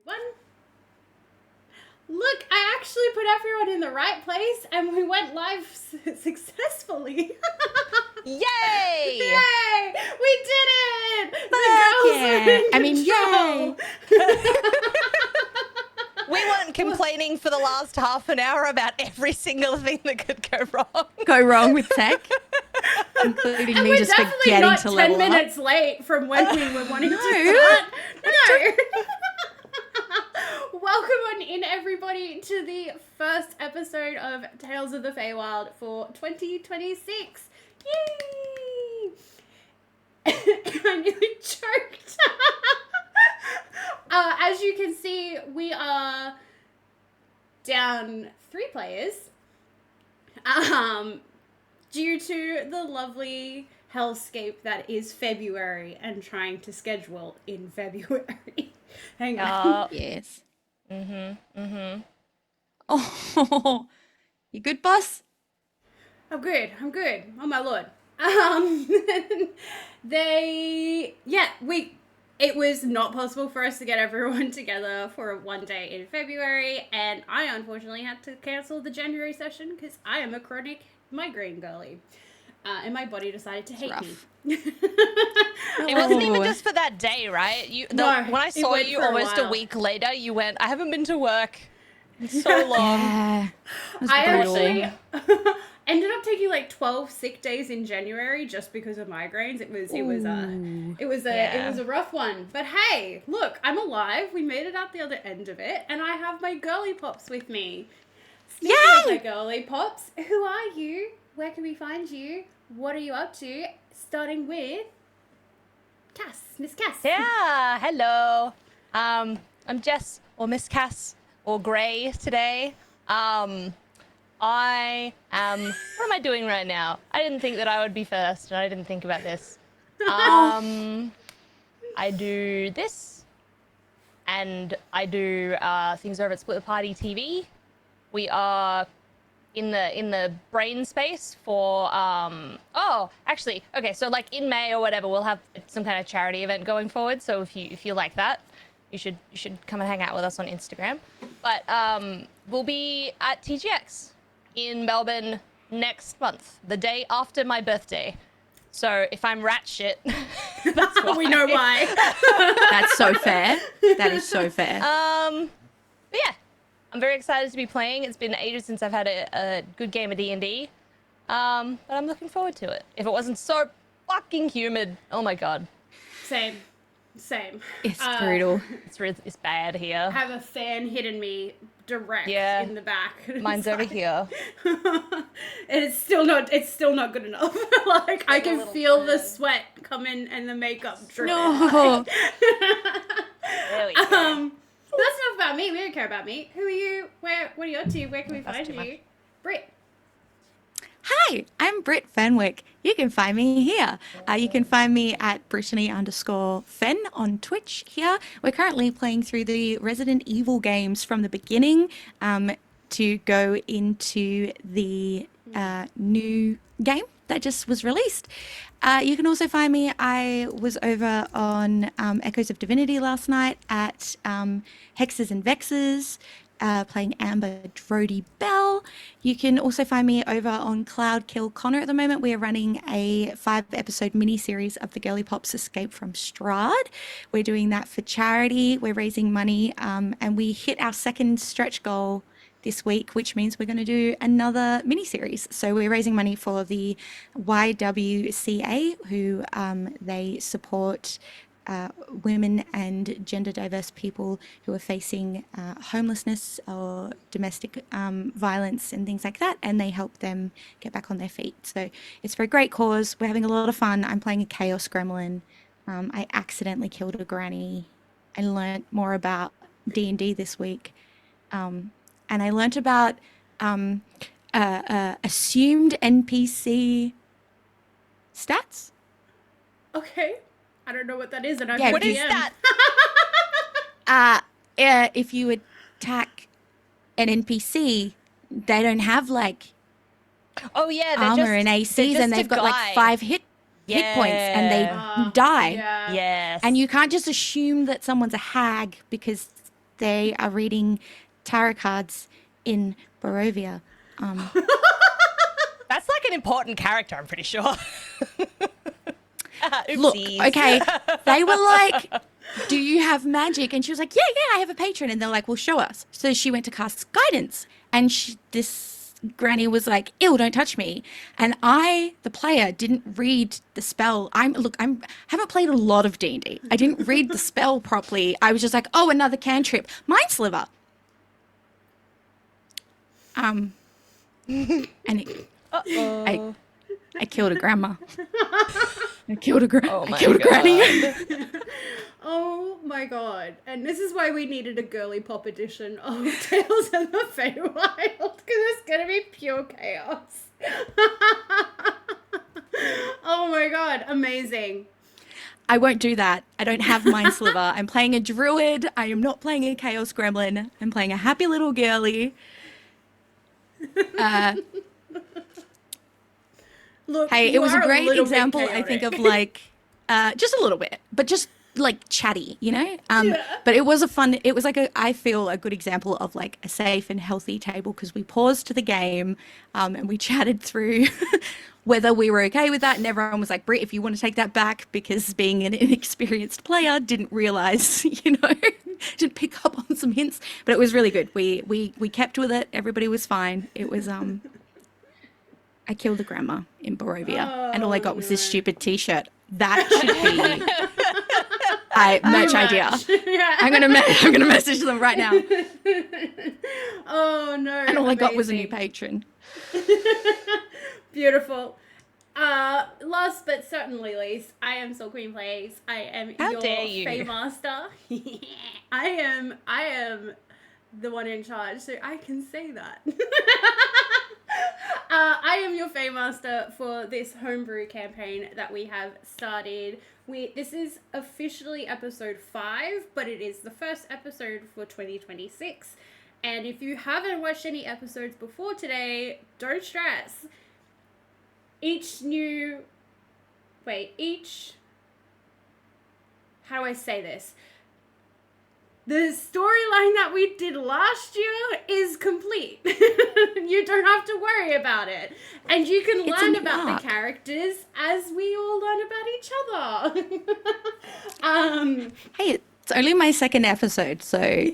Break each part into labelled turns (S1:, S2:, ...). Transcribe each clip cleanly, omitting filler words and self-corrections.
S1: One. Look, I actually put everyone in the right place and we went live successfully.
S2: Yay!
S1: Yay! We did it!
S3: Fuck
S1: The girls are in control.
S2: We weren't complaining for the last half an hour about every single thing that could go wrong.
S3: Go wrong with tech, including
S1: And
S3: me
S1: we're
S3: just
S1: definitely
S3: forgetting
S1: not
S3: to
S1: 10
S3: level
S1: minutes late from when we were wanting to
S3: No.
S1: start. No. Welcome on in, everybody, to the first episode of Tales of the Feywild for 2026. Yay! I nearly choked. As you can see, we are down 3 players. Due to the lovely hellscape that is February and trying to schedule in February. Hang on.
S3: Yes. Oh, you good, boss?
S1: I'm good. Oh my lord. It was not possible for us to get everyone together for one day in February, and I unfortunately had to cancel the January session because I am a chronic migraine girly. And my body decided to hate
S3: rough.
S1: me.
S2: It wasn't even just for that day, right?
S1: No,
S2: when I
S1: it
S2: saw
S1: went
S2: you
S1: for a
S2: almost a
S1: while.
S2: week later, you went, I haven't been to work in so long.
S3: Yeah. It was
S1: I
S3: brutal.
S1: actually ended up taking like 12 sick days in January just because of migraines. It was a rough one. But hey, look, I'm alive. We made it out the other end of it, and I have my girly pops with me. Speaking of my girly pops, who are you? Where can we find you? What are you up to? Starting with Cass, Miss Cass.
S2: Yeah, hello. I'm Jess, or Miss Cass, or Gray today. I am, what am I doing right now? I didn't think that I would be first, and I didn't think about this. I do this, and I do things over at Split the Party TV. We are in the brain space for okay, so like in May or whatever, we'll have some kind of charity event going forward. So if you like that, you should come and hang out with us on Instagram. But we'll be at TGX in Melbourne next month, the day after my birthday. So if I'm rat shit, that's why.
S1: We know why.
S3: That's so fair. That is so fair.
S2: But yeah, I'm very excited to be playing. It's been ages since I've had a good game of D&D. But I'm looking forward to it. If it wasn't so fucking humid, oh my god.
S1: Same.
S3: It's brutal.
S2: It's bad here.
S1: I have a fan hitting me direct in the back.
S2: Mine's over here.
S1: And it's still not good enough. Like I can feel the sweat coming and the makeup dripping.
S3: No.
S2: There we go.
S1: That's enough about me. We don't care about me. Who are you? What are you up to? Where can we find
S2: too
S1: you?
S2: much.
S1: Britt.
S3: Hi, I'm Britt Fenwick. You can find me here. You can find me at Brittany_Fen on Twitch here. We're currently playing through the Resident Evil games from the beginning to go into the new game that just was released. You can also find me. I was over on Echoes of Divinity last night at Hexes and Vexes, playing Amber Drody Bell. You can also find me over on Cloud Kill Connor at the moment. We are running a 5-episode mini-series of the Girly Pops Escape from Strahd. We're doing that for charity. We're raising money, and we hit our second stretch goal this week, which means we're going to do another mini-series. So we're raising money for the YWCA, who they support women and gender diverse people who are facing homelessness or domestic violence and things like that, and they help them get back on their feet. So it's for a great cause. We're having a lot of fun. I'm playing a chaos gremlin. I accidentally killed a granny. I learnt more about D&D this week, and I learnt about assumed NPC stats.
S1: Okay. I don't know what that is, and I'm
S3: Yeah,
S2: What is that?
S3: If you attack an NPC, they don't have like
S2: Oh yeah, they're
S3: armor
S2: just,
S3: and
S2: they're
S3: ACs,
S2: just
S3: and
S2: a
S3: they've got
S2: guy.
S3: like 5 hit points, and they die.
S1: Yeah.
S2: Yes.
S3: And you can't just assume that someone's a hag because they are reading tarot cards in Barovia.
S2: That's like an important character, I'm pretty sure.
S3: Look,
S2: Oopsies.
S3: okay, they were like, do you have magic? And she was like, yeah, I have a patron. And they're like, well, show us. So she went to cast guidance, and this granny was like, ew, don't touch me. And I, the player, didn't read the spell. I haven't played a lot of D&D. I didn't read the spell properly. I was just like, oh, another cantrip. Mind Sliver. And I killed a grandma. I killed a granny.
S1: Oh my god. And this is why we needed a girly pop edition of Tales of the Feywild, because it's going to be pure chaos. Oh my god. Amazing.
S3: I won't do that. I don't have Mind Sliver. I'm playing a druid. I am not playing a chaos gremlin. I'm playing a happy little girly.
S1: Look,
S3: hey, it was a great example,
S1: chaotic.
S3: I think, of like, just a little bit, but just like chatty, you know? But it was I feel a good example of like a safe and healthy table, because we paused to the game and we chatted through whether we were okay with that. And everyone was like, Britt, if you want to take that back, because being an inexperienced player, didn't realize, didn't pick up on some hints, but it was really good. We kept with it. Everybody was fine. It was, I killed a grandma in Barovia, and all I got was this stupid T-shirt. That should be merch idea.
S1: Yeah.
S3: I'm gonna message them right now.
S1: Oh no!
S3: And all I got was a new patron.
S1: Beautiful. Last but certainly least, I am Soul Queen Plays. I am
S2: How
S1: your
S2: dare you.
S1: Fey Master. I am the one in charge, so I can say that. I am your Fey Master for this homebrew campaign that we have started. This is officially episode 5, but it is the first episode for 2026. And if you haven't watched any episodes before today, don't stress. How do I say this? The storyline that we did last year is complete. You don't have to worry about it. And you can learn about the characters as we all learn about each other.
S3: Hey, it's only my second episode, so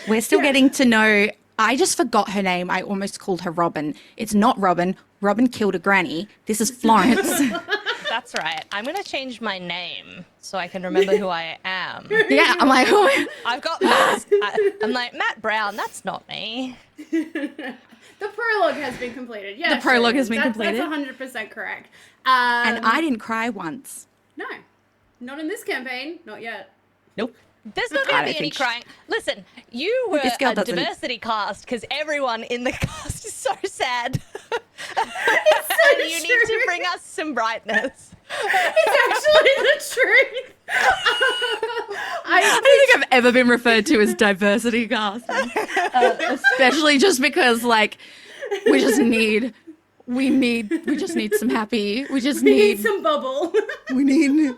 S3: we're still getting to know. I just forgot her name. I almost called her Robin. It's not Robin. Robin killed a granny. This is Florence.
S2: That's right. I'm going to change my name so I can remember who I am.
S3: Yeah, I'm like, oh.
S2: I've got Matt. I'm like, Matt Brown, that's not me.
S1: The prologue has been completed. Yeah,
S3: The prologue has been completed.
S1: That's 100% correct.
S3: And I didn't cry once.
S1: No, not in this campaign. Not yet.
S3: Nope.
S2: There's not going to be any crying. Listen, you were
S3: This girl
S2: a
S3: doesn't.
S2: diversity cast because everyone in the cast is so sad.
S1: It's so
S2: And you need to bring us some brightness.
S1: It's actually the truth.
S3: I don't think I've ever been referred to as diversity casting, especially just because like we just need some happy. We need
S1: some bubble.
S3: We need it.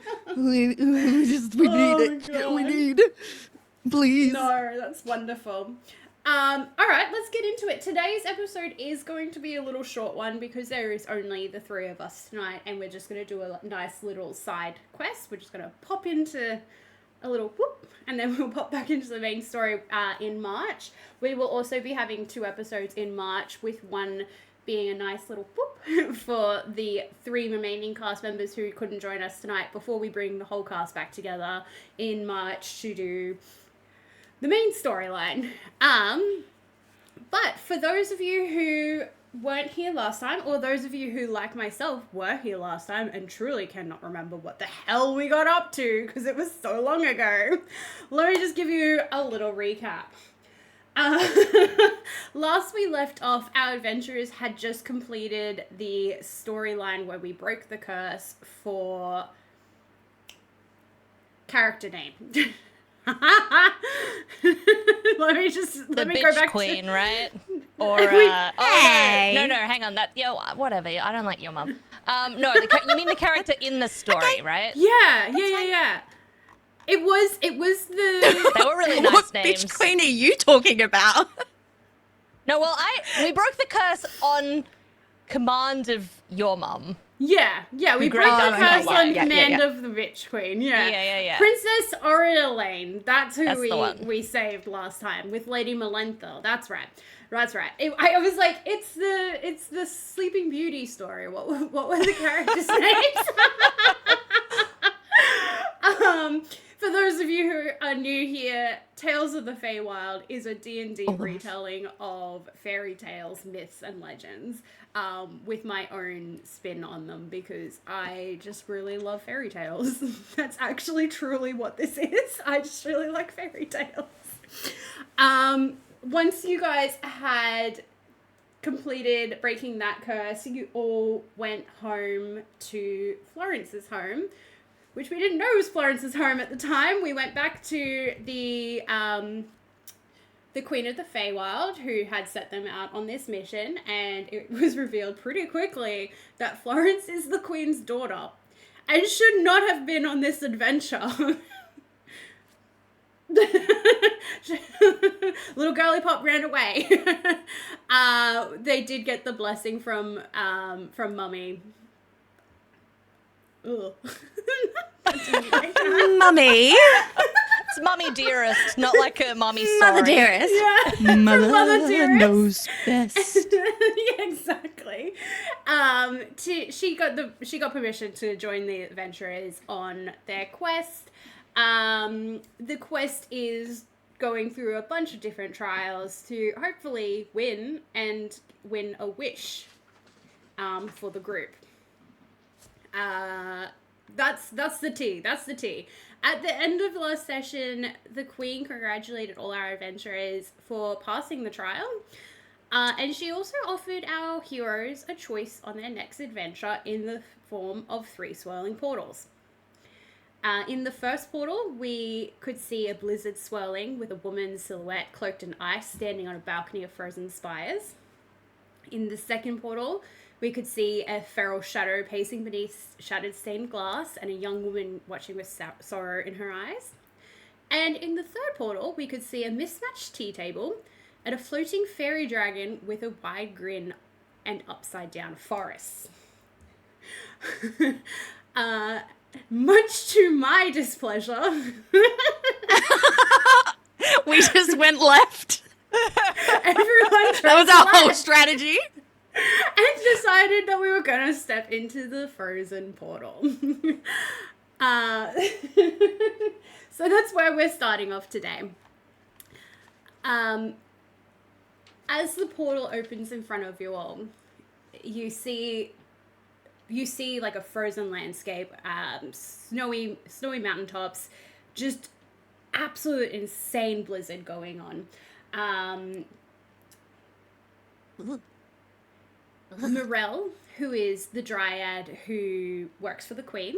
S1: God.
S3: We need. Please.
S1: No, that's wonderful. All right, let's get into it. Today's episode is going to be a little short one because there is only the 3 of us tonight, and we're just going to do a nice little side quest. We're just going to pop into a little whoop, and then we'll pop back into the main story in March. We will also be having 2 episodes in March, with one being a nice little whoop for the 3 remaining cast members who couldn't join us tonight, before we bring the whole cast back together in March to do the main storyline. But for those of you who weren't here last time, or those of you who, like myself, were here last time and truly cannot remember what the hell we got up to because it was so long ago, let me just give you a little recap. Last we left off, our adventurers had just completed the storyline where we broke the curse for character name. let me go back
S2: queen,
S1: to...
S2: right? Or
S3: Hey.
S2: no, hang on. That whatever. I don't like your mum. No, you mean the character in the story, right?
S1: Yeah. It was the
S2: They were really nice
S3: What
S2: names.
S3: bitch queen are you talking about?
S2: No, well, we broke the curse on command of your mum.
S1: yeah, we broke
S2: grabbed
S1: the
S2: us
S1: curse
S2: by
S1: on
S2: the-
S1: command of the Witch Queen.
S2: Yeah.
S1: Princess Aureline. That's who
S2: That's the one.
S1: we saved last time with Lady Melenthil. That's right. I was like, it's the Sleeping Beauty story. What were the characters' names? For those of you who are new here, Tales of the Feywild is a D&D retelling of fairy tales, myths, and legends, with my own spin on them because I just really love fairy tales. That's actually truly what this is. I just really like fairy tales. Once you guys had completed breaking that curse, you all went home to Florence's home, which we didn't know was Florence's home at the time. We went back to the Queen of the Feywild, who had set them out on this mission, and it was revealed pretty quickly that Florence is the Queen's daughter and should not have been on this adventure. Little girly pop ran away. They did get the blessing from Mummy. Ugh.
S3: Mummy.
S2: It's Mummy Dearest, not like a Mummy Sorry.
S3: Mother dearest.
S1: Yeah.
S3: Mother
S1: Dearest.
S3: knows best.
S1: Yeah, exactly. She got permission to join the adventurers on their quest. The quest is going through a bunch of different trials to hopefully win a wish for the group. That's the tea. That's the tea. At the end of last session, the Queen congratulated all our adventurers for passing the trial. And she also offered our heroes a choice on their next adventure in the form of 3 swirling portals. In the first portal, we could see a blizzard swirling with a woman's silhouette cloaked in ice standing on a balcony of frozen spires. In the second portal, we could see a feral shadow pacing beneath shattered stained glass and a young woman watching with sorrow in her eyes. And in the third portal, we could see a mismatched tea table and a floating fairy dragon with a wide grin and upside down forests. Much to my displeasure,
S3: We just went left.
S1: everyone
S3: That was our whole
S1: left
S3: strategy.
S1: and decided that we were going to step into the frozen portal. So that's where we're starting off today. As the portal opens in front of you all, you see like a frozen landscape, snowy mountaintops, just absolute insane blizzard going on. Morel, who is the dryad who works for the Queen,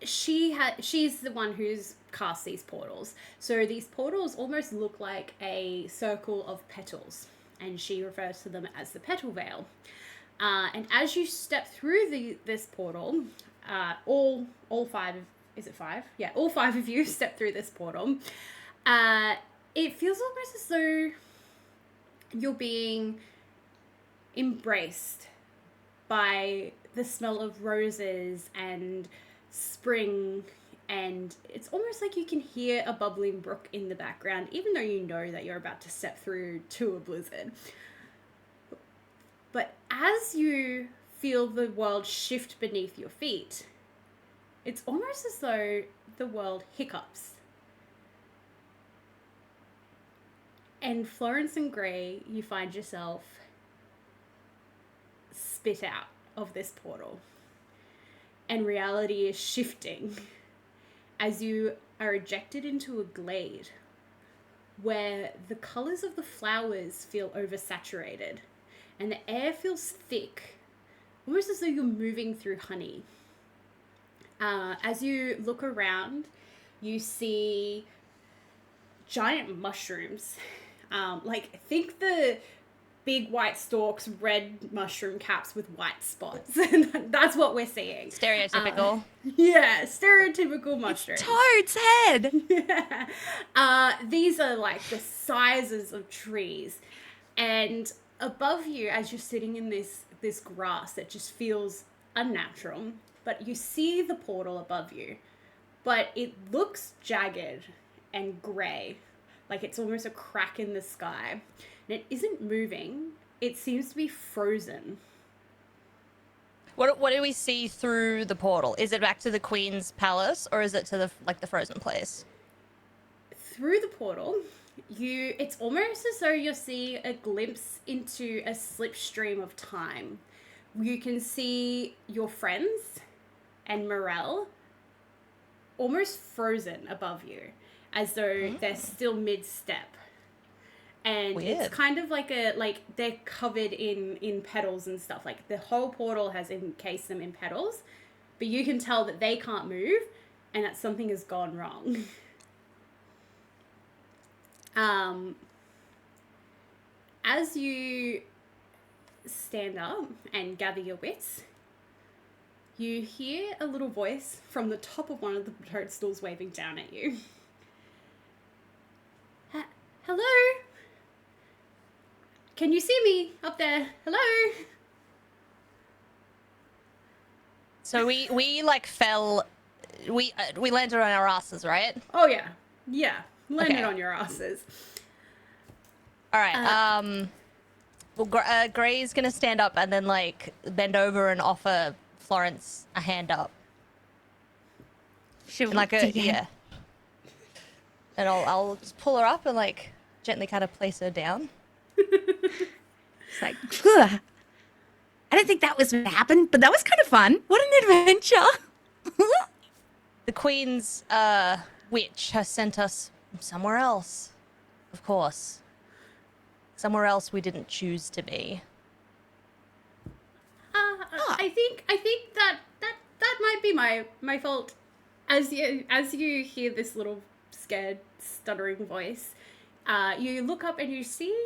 S1: she's the one who's cast these portals. So these portals almost look like a circle of petals, and she refers to them as the petal veil. And as you step through this portal, all 5 of, is it 5? Yeah, all 5 of you step through this portal. It feels almost as though you're being embraced by the smell of roses and spring, and it's almost like you can hear a bubbling brook in the background, even though you know that you're about to step through to a blizzard. But as you feel the world shift beneath your feet, it's almost as though the world hiccups. And Florence and Grey, you find yourself spit out of this portal. And reality is shifting as you are ejected into a glade where the colours of the flowers feel oversaturated and the air feels thick, almost as though you're moving through honey. As you look around, you see giant mushrooms. Think the big white stalks, red mushroom caps with white spots. And that's what we're seeing.
S2: Stereotypical.
S1: Yeah, stereotypical mushrooms.
S3: Toad's head.
S1: These are like the sizes of trees. And above you, as you're sitting in this grass that just feels unnatural, but you see the portal above you, but it looks jagged and grey, like it's almost a crack in the sky, and it isn't moving. It seems to be frozen.
S2: What do we see through the portal? Is it back to the Queen's palace, or is it to the frozen place?
S1: Through the portal, it's almost as though you're seeing a glimpse into a slipstream of time. You can see your friends and Morel almost frozen above you, as though they're still mid-step. And
S2: Weird.
S1: It's kind of like they're covered in petals and stuff. Like the whole portal has encased them in petals, but you can tell that they can't move and that something has gone wrong. As you stand up and gather your wits, you hear a little voice from the top of one of the toadstools waving down at you. Hello? Can you see me up there? Hello?
S2: So we like fell. We landed on our asses, right?
S1: Oh yeah. Yeah. Landed
S2: Okay.
S1: on your asses.
S2: All right. Well, Gray's gonna stand up and then like bend over and offer Florence a hand up,
S3: She'll
S2: and like yeah. And I'll just pull her up and like gently kind of place her down.
S3: It's like, "Ugh. I don't think that was what happened, but that was kind of fun. What an adventure."
S2: The Queen's witch has sent us somewhere else, of course. Somewhere else we didn't choose to be.
S1: I think that might be my fault. As you hear this little scared, stuttering voice, you look up and you see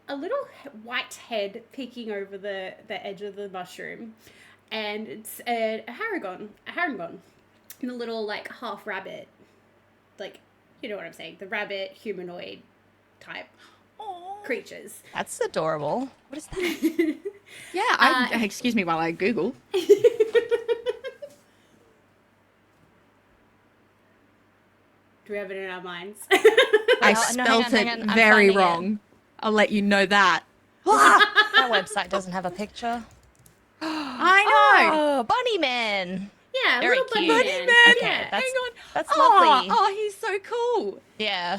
S1: a little white head peeking over the edge of the mushroom, and it's a Haragon, and a little like half rabbit, like, you know what I'm saying, the rabbit humanoid type creatures.
S2: That's adorable. What is that?
S3: Yeah, excuse me while I Google.
S1: Do we have it in our minds?
S3: I
S2: No,
S3: spelt
S2: hang
S3: it
S2: on, I'm
S3: very
S2: finding it.
S3: wrong. I'll let you know that.
S2: That website doesn't have a picture.
S3: I know.
S2: Oh, Bunny Man.
S1: Yeah,
S2: Very
S1: little
S2: cute.
S1: bunny
S3: Bunny
S1: man.
S3: Man.
S1: Yeah.
S2: that's-
S3: Hang on.
S2: that's
S3: Oh,
S2: lovely.
S3: oh, he's so cool.
S2: Yeah.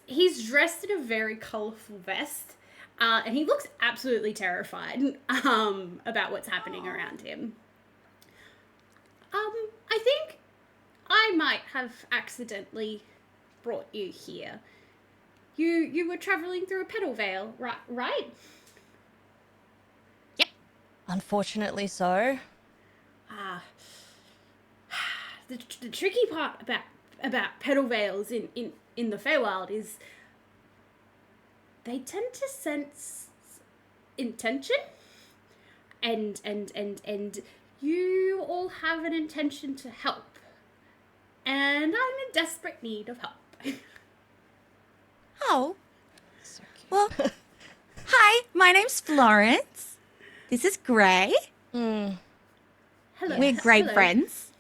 S1: He's dressed in a very colourful vest, and he looks absolutely terrified about what's happening around him. I think I might have accidentally brought you here. You were travelling through a petal veil, right?
S2: Unfortunately so.
S1: The tricky part about petal veils in the Feywild is they tend to sense intention, and you all have an intention to help, and I'm in desperate need of help.
S3: Oh. Well, hi, my name's Florence. This is Gray.
S1: Hello.
S3: We're great
S1: Hello.
S3: friends,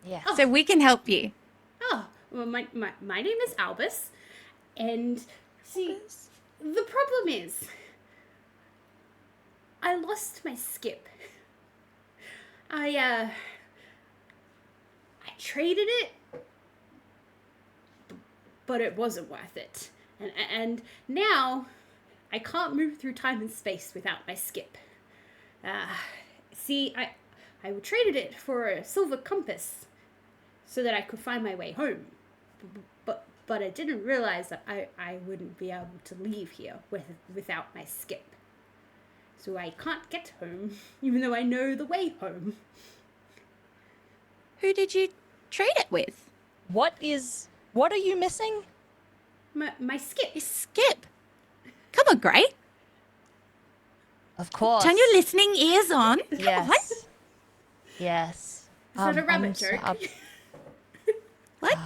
S2: Yeah.
S3: so we can help you.
S1: Oh, well, my name is Albus, and see, the problem is, I lost my skip. I traded it, but it wasn't worth it, and now I can't move through time and space without my skip. See, I traded it for a silver compass so that I could find my way home. But I didn't realize that I wouldn't be able to leave here without my skip. So I can't get home, even though I know the way home.
S3: Who did you trade it with?
S2: What are you missing?
S1: My skip.
S3: Your skip. Come on, Gray.
S2: Of course.
S3: Turn your listening ears on.
S2: Yes. Yes.
S1: Is that a rabbit joke?
S3: What?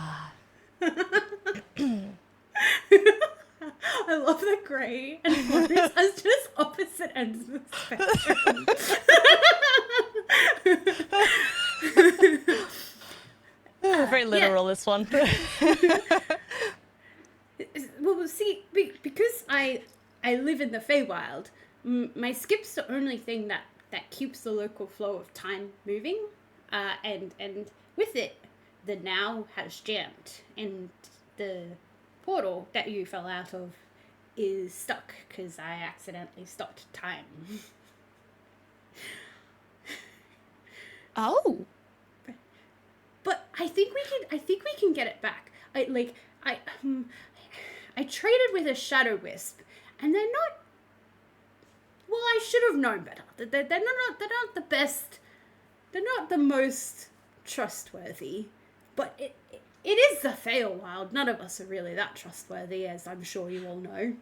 S1: I love that Gray and Florence as just opposite ends of the spectrum.
S2: Very literal, this one.
S1: Well, see, because I live in the Feywild, my skip's the only thing that keeps the local flow of time moving, and with it, the now has jammed, and the portal that you fell out of is stuck because I accidentally stopped time.
S3: Oh.
S1: But I think we can get it back. I traded with a shadow wisp, and they're not. Well, I should have known better. They're not the best. They're not the most trustworthy. But it is the Feywild. None of us are really that trustworthy, as I'm sure you all know.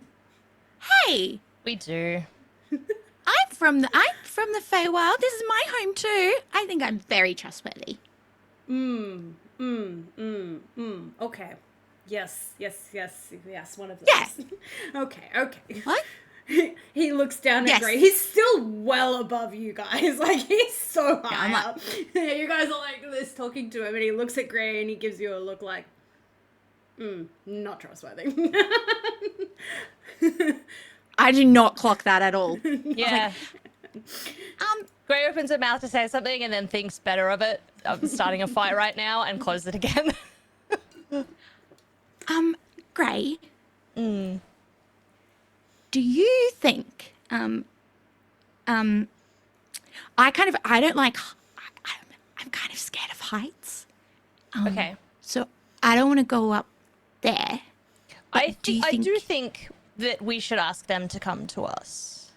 S3: Hey,
S2: We do.
S3: I'm from the Feywild. This is my home too. I think I'm very trustworthy.
S1: Okay. Yes. One of those.
S3: Yeah.
S1: Okay.
S3: What?
S1: He looks down at
S3: Yes.
S1: Gray. He's still well above you guys. Like, he's so high
S3: I'm
S1: up. You guys are like this talking to him, and he looks at Gray and he gives you a look like, not trustworthy.
S3: I do not clock that at all.
S2: Yeah. Gray opens her mouth to say something and then thinks better of it. I'm starting a fight right now and closes it again.
S3: Gray. Do you think, I'm kind of scared of heights.
S2: Okay.
S3: So I don't want to go up there.
S2: I
S3: do you
S2: do
S3: think-
S2: think that we should ask them to come to us.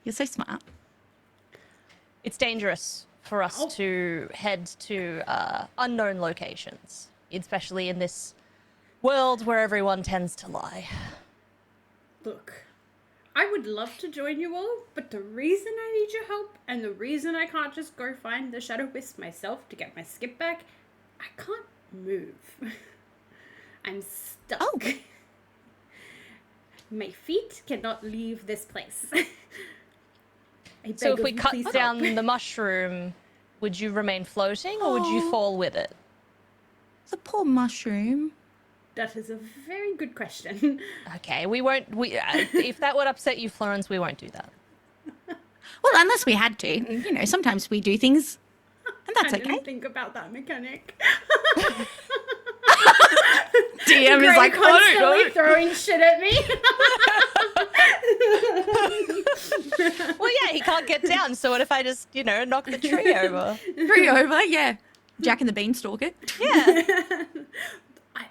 S3: You're so smart.
S2: It's dangerous for us to head to unknown locations, especially in this world where everyone tends to lie.
S1: Look, I would love to join you all, but the reason I need your help and the reason I can't just go find the Shadow Wisp myself to get my skip back, I can't move. I'm stuck.
S3: Oh.
S1: My feet cannot leave this place.
S2: So if we
S1: Please
S2: cut
S1: help.
S2: down the mushroom, would you remain floating or would you fall with it?
S3: It's a poor mushroom.
S1: That is a very good question.
S2: Okay, we won't. If that would upset you, Florence, we won't do that.
S3: Well, unless we had to. You know, sometimes we do things, and that's
S1: I
S3: okay.
S1: didn't think about that mechanic.
S3: DM
S1: Gray
S3: is like,
S1: constantly throwing shit at me.
S2: Well, yeah, he can't get down. So what if I just, knock the tree over?
S3: Tree over, yeah. Jack and the Beanstalk it.
S2: Yeah.
S1: I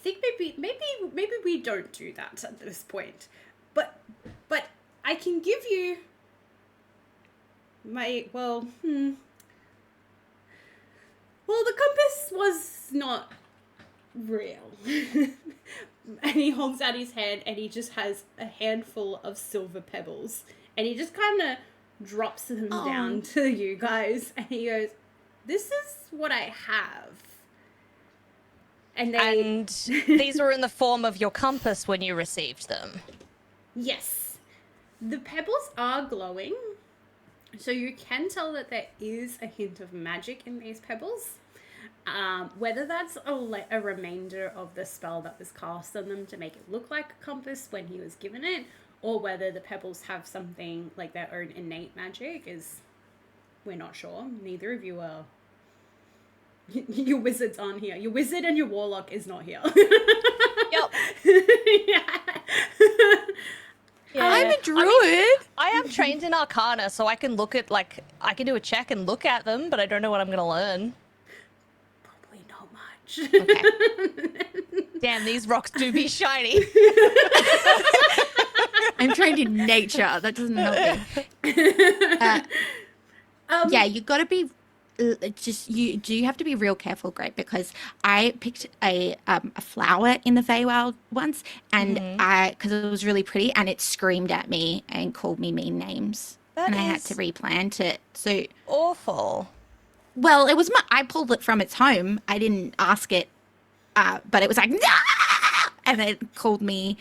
S1: think maybe we don't do that at this point. But I can give you my Well, the compass was not real. And he holds out his hand and he just has a handful of silver pebbles. And he just kind of drops them down to you guys. And he goes, "This is what I have."
S2: And these were in the form of your compass when you received them.
S1: Yes. The pebbles are glowing. So you can tell that there is a hint of magic in these pebbles. Whether that's a remainder of the spell that was cast on them to make it look like a compass when he was given it, or whether the pebbles have something like their own innate magic, we're not sure. Neither of you are. Your wizards aren't here. Your wizard and your warlock is not here.
S2: Yep. Yeah.
S3: I'm a druid.
S2: I am trained in Arcana, so I can look at, I can do a check and look at them, but I don't know what I'm going to learn.
S1: Probably not much.
S3: Okay.
S2: Damn, these rocks do be shiny.
S3: I'm trained in nature. That doesn't help me. Yeah, you got to be just you have to be real careful, Greg, because I picked a flower in the Feywild once, and because it was really pretty, and it screamed at me and called me mean names,
S2: That
S3: and I had
S2: is
S3: to replant it. So,
S2: awful.
S3: well, it was I pulled it from its home. I didn't ask it, but it was like, "Nah!" And it called me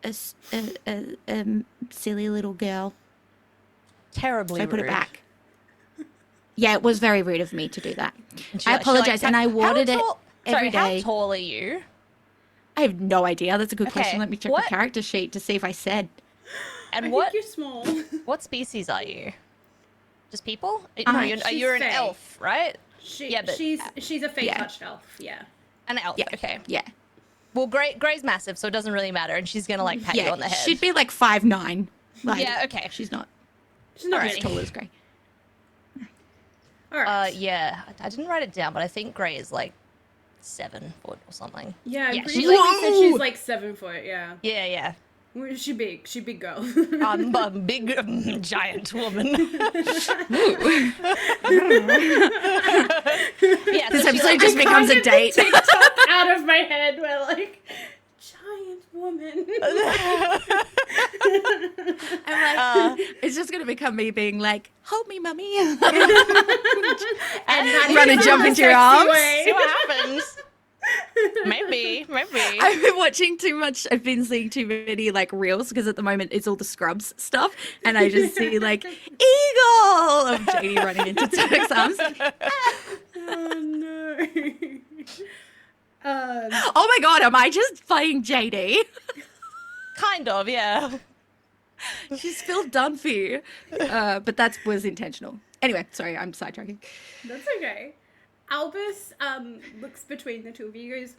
S3: a silly little girl.
S2: Terribly
S3: So I put
S2: rude.
S3: it back. Yeah, it was very rude of me to do that.
S2: She
S3: I
S2: like- she
S3: apologize,
S2: like-
S3: and I watered it
S2: tall-
S3: every
S2: Sorry,
S3: day.
S2: how tall are you?
S3: I have no idea. That's a good question.
S2: Okay,
S3: Let me check
S2: what-
S3: the character sheet to see if I said.
S2: And
S1: I
S2: what
S1: think you're small.
S2: what species are you? Just people? No,
S3: She's
S2: you're an
S1: fey.
S2: elf, right? Yeah, but-
S1: she's a fey
S3: yeah.
S1: touched elf. Yeah.
S2: An elf.
S3: Yeah.
S2: Okay.
S3: Yeah.
S2: Well, Grey's massive, so it doesn't really matter, and she's gonna like pat you
S3: Yeah.
S2: on the head.
S3: She'd be like 5'9". Like,
S2: Yeah, okay.
S3: She's not
S1: She's not
S2: Alright.
S3: as
S1: big.
S3: tall as Grey.
S1: All right.
S2: Yeah, I didn't write it down, but I think Grey is like 7 foot or something.
S1: Yeah, I'm
S2: yeah,
S1: pretty
S2: she
S1: sure
S2: like-
S1: you said she's like 7 foot. Yeah.
S2: Yeah.
S1: Well, she big. She big girl.
S2: I'm a big giant woman. Yeah,
S3: This
S2: so she,
S3: episode
S2: like,
S3: just becomes a date.
S1: TikTok out of my head where like giant woman.
S3: I'm like, it's just gonna become me being like, "Hold me, mummy,"
S1: and that
S3: Run
S1: is
S3: and
S1: in
S3: jump
S1: a
S3: into your
S1: sexy
S3: arms.
S1: way.
S2: see what happens. Maybe.
S3: I've been watching too much. I've been seeing too many like reels because at the moment it's all the Scrubs stuff, and I just see like eagle of JD running into Turk's arms.
S1: Oh no.
S3: Oh my god, am I just playing JD?
S2: Kind of, yeah.
S3: She's Phil Dunphy. But that was intentional. Anyway, sorry, I'm sidetracking.
S1: That's okay. Albus looks between the two of you. He goes,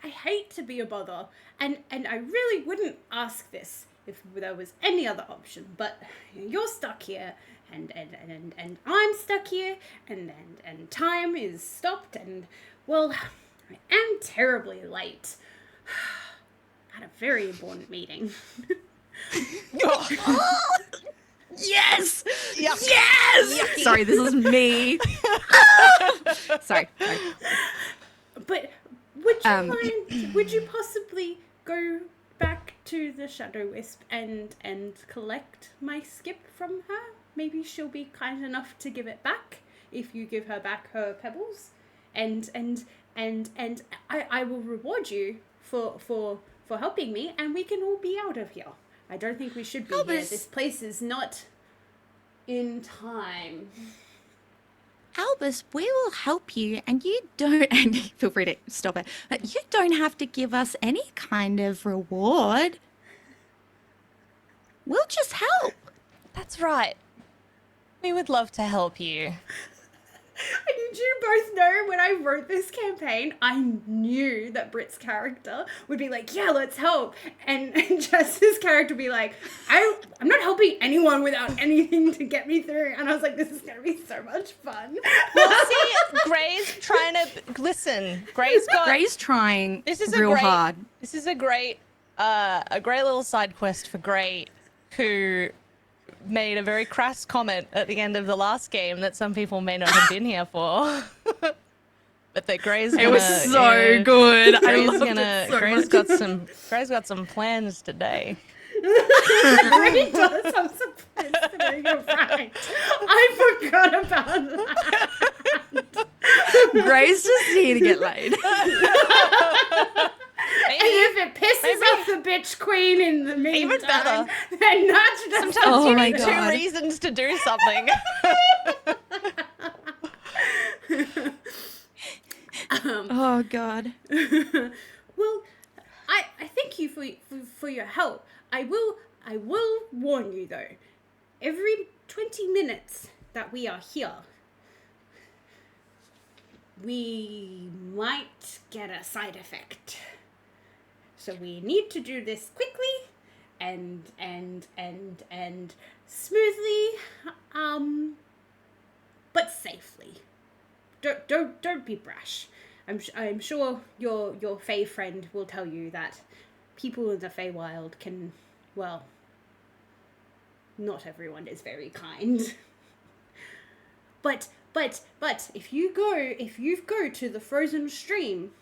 S1: I hate to be a bother, and I really wouldn't ask this if there was any other option, but you're stuck here, and I'm stuck here, and time is stopped, and well, I am terribly late. I had a very important meeting.
S3: Yes!
S2: Yuck.
S3: Yes!
S2: Yucky.
S3: Sorry, this is me. Sorry.
S1: But would you
S3: Um,
S1: mind? Would you possibly go back to the Shadow Wisp and collect my skip from her? Maybe she'll be kind enough to give it back if you give her back her pebbles, and I will reward you for helping me, and we can all be out of here. I don't think we should be here.
S3: Albus.
S1: This place is not in time.
S3: Albus, we will help you, and you don't, and feel free to stop it, but you don't have to give us any kind of reward. We'll just help.
S2: That's right. We would love to help you.
S1: Did you both know when I wrote this campaign, I knew that Britt's character would be like, yeah, let's help. And Jess's character would be like, I'm not helping anyone without anything to get me through. And I was like, this is going to be so much fun.
S2: Well, see, Grey's trying to listen. Grey's
S3: trying
S2: This is
S3: real
S2: a great,
S3: hard.
S2: This is a great little side quest for Grey, who made a very crass comment at the end of the last game that some people may not have been here for. But that Grey's gonna,
S3: It was so good. I
S2: Grey's
S3: loved
S2: gonna,
S3: it so
S2: Grey's
S3: much.
S2: got some plans today.
S1: It does have some plans today, you're right. I forgot about that.
S3: Gray's just here to get laid.
S1: And if it pisses off the bitch queen in the meantime,
S2: Even better.
S1: then that's just
S2: Sometimes
S3: Oh
S2: you
S3: my
S2: need two
S3: God.
S2: reasons to do something.
S3: Oh god.
S1: Well, I thank you for your help. I will warn you though. Every 20 minutes that we are here, we might get a side effect. So we need to do this quickly and smoothly, but safely. Don't be brash. I'm sure your Fey friend will tell you that people in the Feywild can, well, not everyone is very kind. But if you go to the frozen stream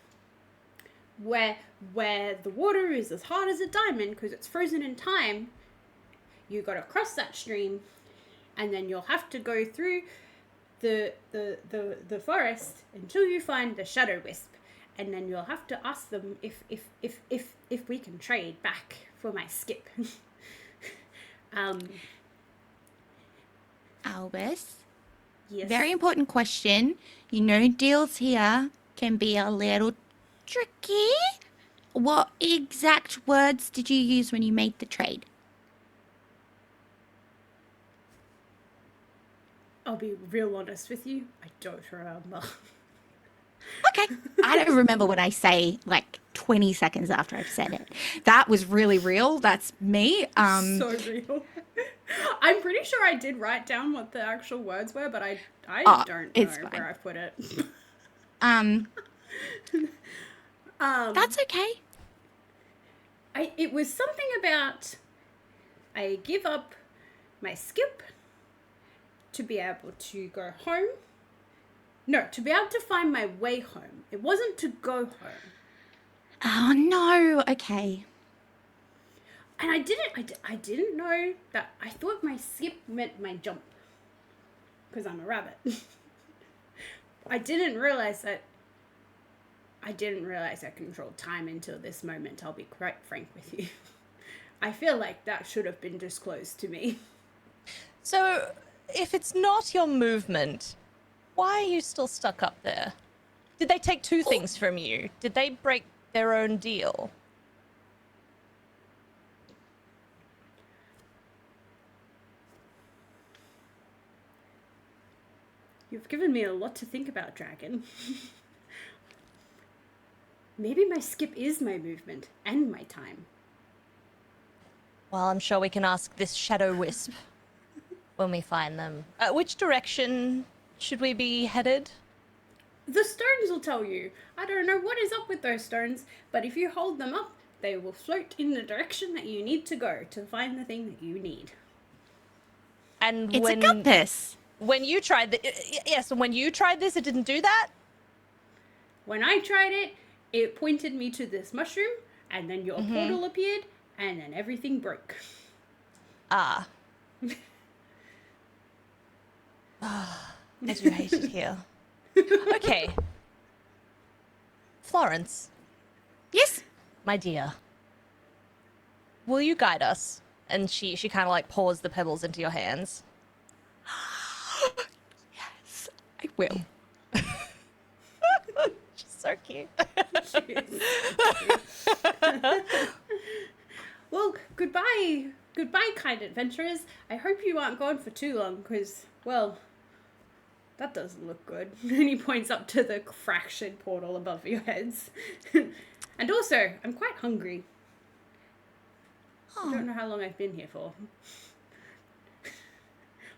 S1: where the water is as hard as a diamond because it's frozen in time, you got to cross that stream, and then you'll have to go through the forest until you find the shadow wisp, and then you'll have to ask them if we can trade back for my skip.
S3: Albus,
S1: Yes.
S3: very important question. You know, deals here can be a little tricky. What exact words did you use when you made the trade?
S1: I'll be real honest with you. I don't remember.
S3: Okay. I don't remember what I say like 20 seconds after I've said it. That was really real. That's me.
S1: So real. I'm pretty sure I did write down what the actual words were, but I don't know where I put it.
S3: That's okay.
S1: It was something about I give up my skip to be able to go home. No, to be able to find my way home. It wasn't to go home.
S3: Oh no. Okay.
S1: And I didn't know that. I thought my skip meant my jump, because I'm a rabbit. I didn't realize I controlled time until this moment, I'll be quite frank with you. I feel like that should have been disclosed to me.
S2: So, if it's not your movement, why are you still stuck up there? Did they take two things from you? Did they break their own deal?
S1: You've given me a lot to think about, Dragon. Maybe my skip is my movement and my time.
S2: Well, I'm sure we can ask this shadow wisp when we find them. Which direction should we be headed?
S1: The stones will tell you. I don't know what is up with those stones, but if you hold them up, they will float in the direction that you need to go to find the thing that you need.
S2: And
S3: It's a compass.
S2: When you tried when you tried this, it didn't do that?
S1: When I tried it, it pointed me to this mushroom, and then your portal appeared, and then everything broke.
S2: Ah. I do hate it here. Okay. Florence.
S3: Yes.
S2: My dear. Will you guide us? And she kind of like pours the pebbles into your hands.
S3: Yes, I will.
S2: She's so cute.
S1: Well, goodbye, kind adventurers. I hope you aren't gone for too long, because, well, that doesn't look good. And he points up to the fractured portal above your heads. And also, I'm quite hungry. I don't know how long I've been here for.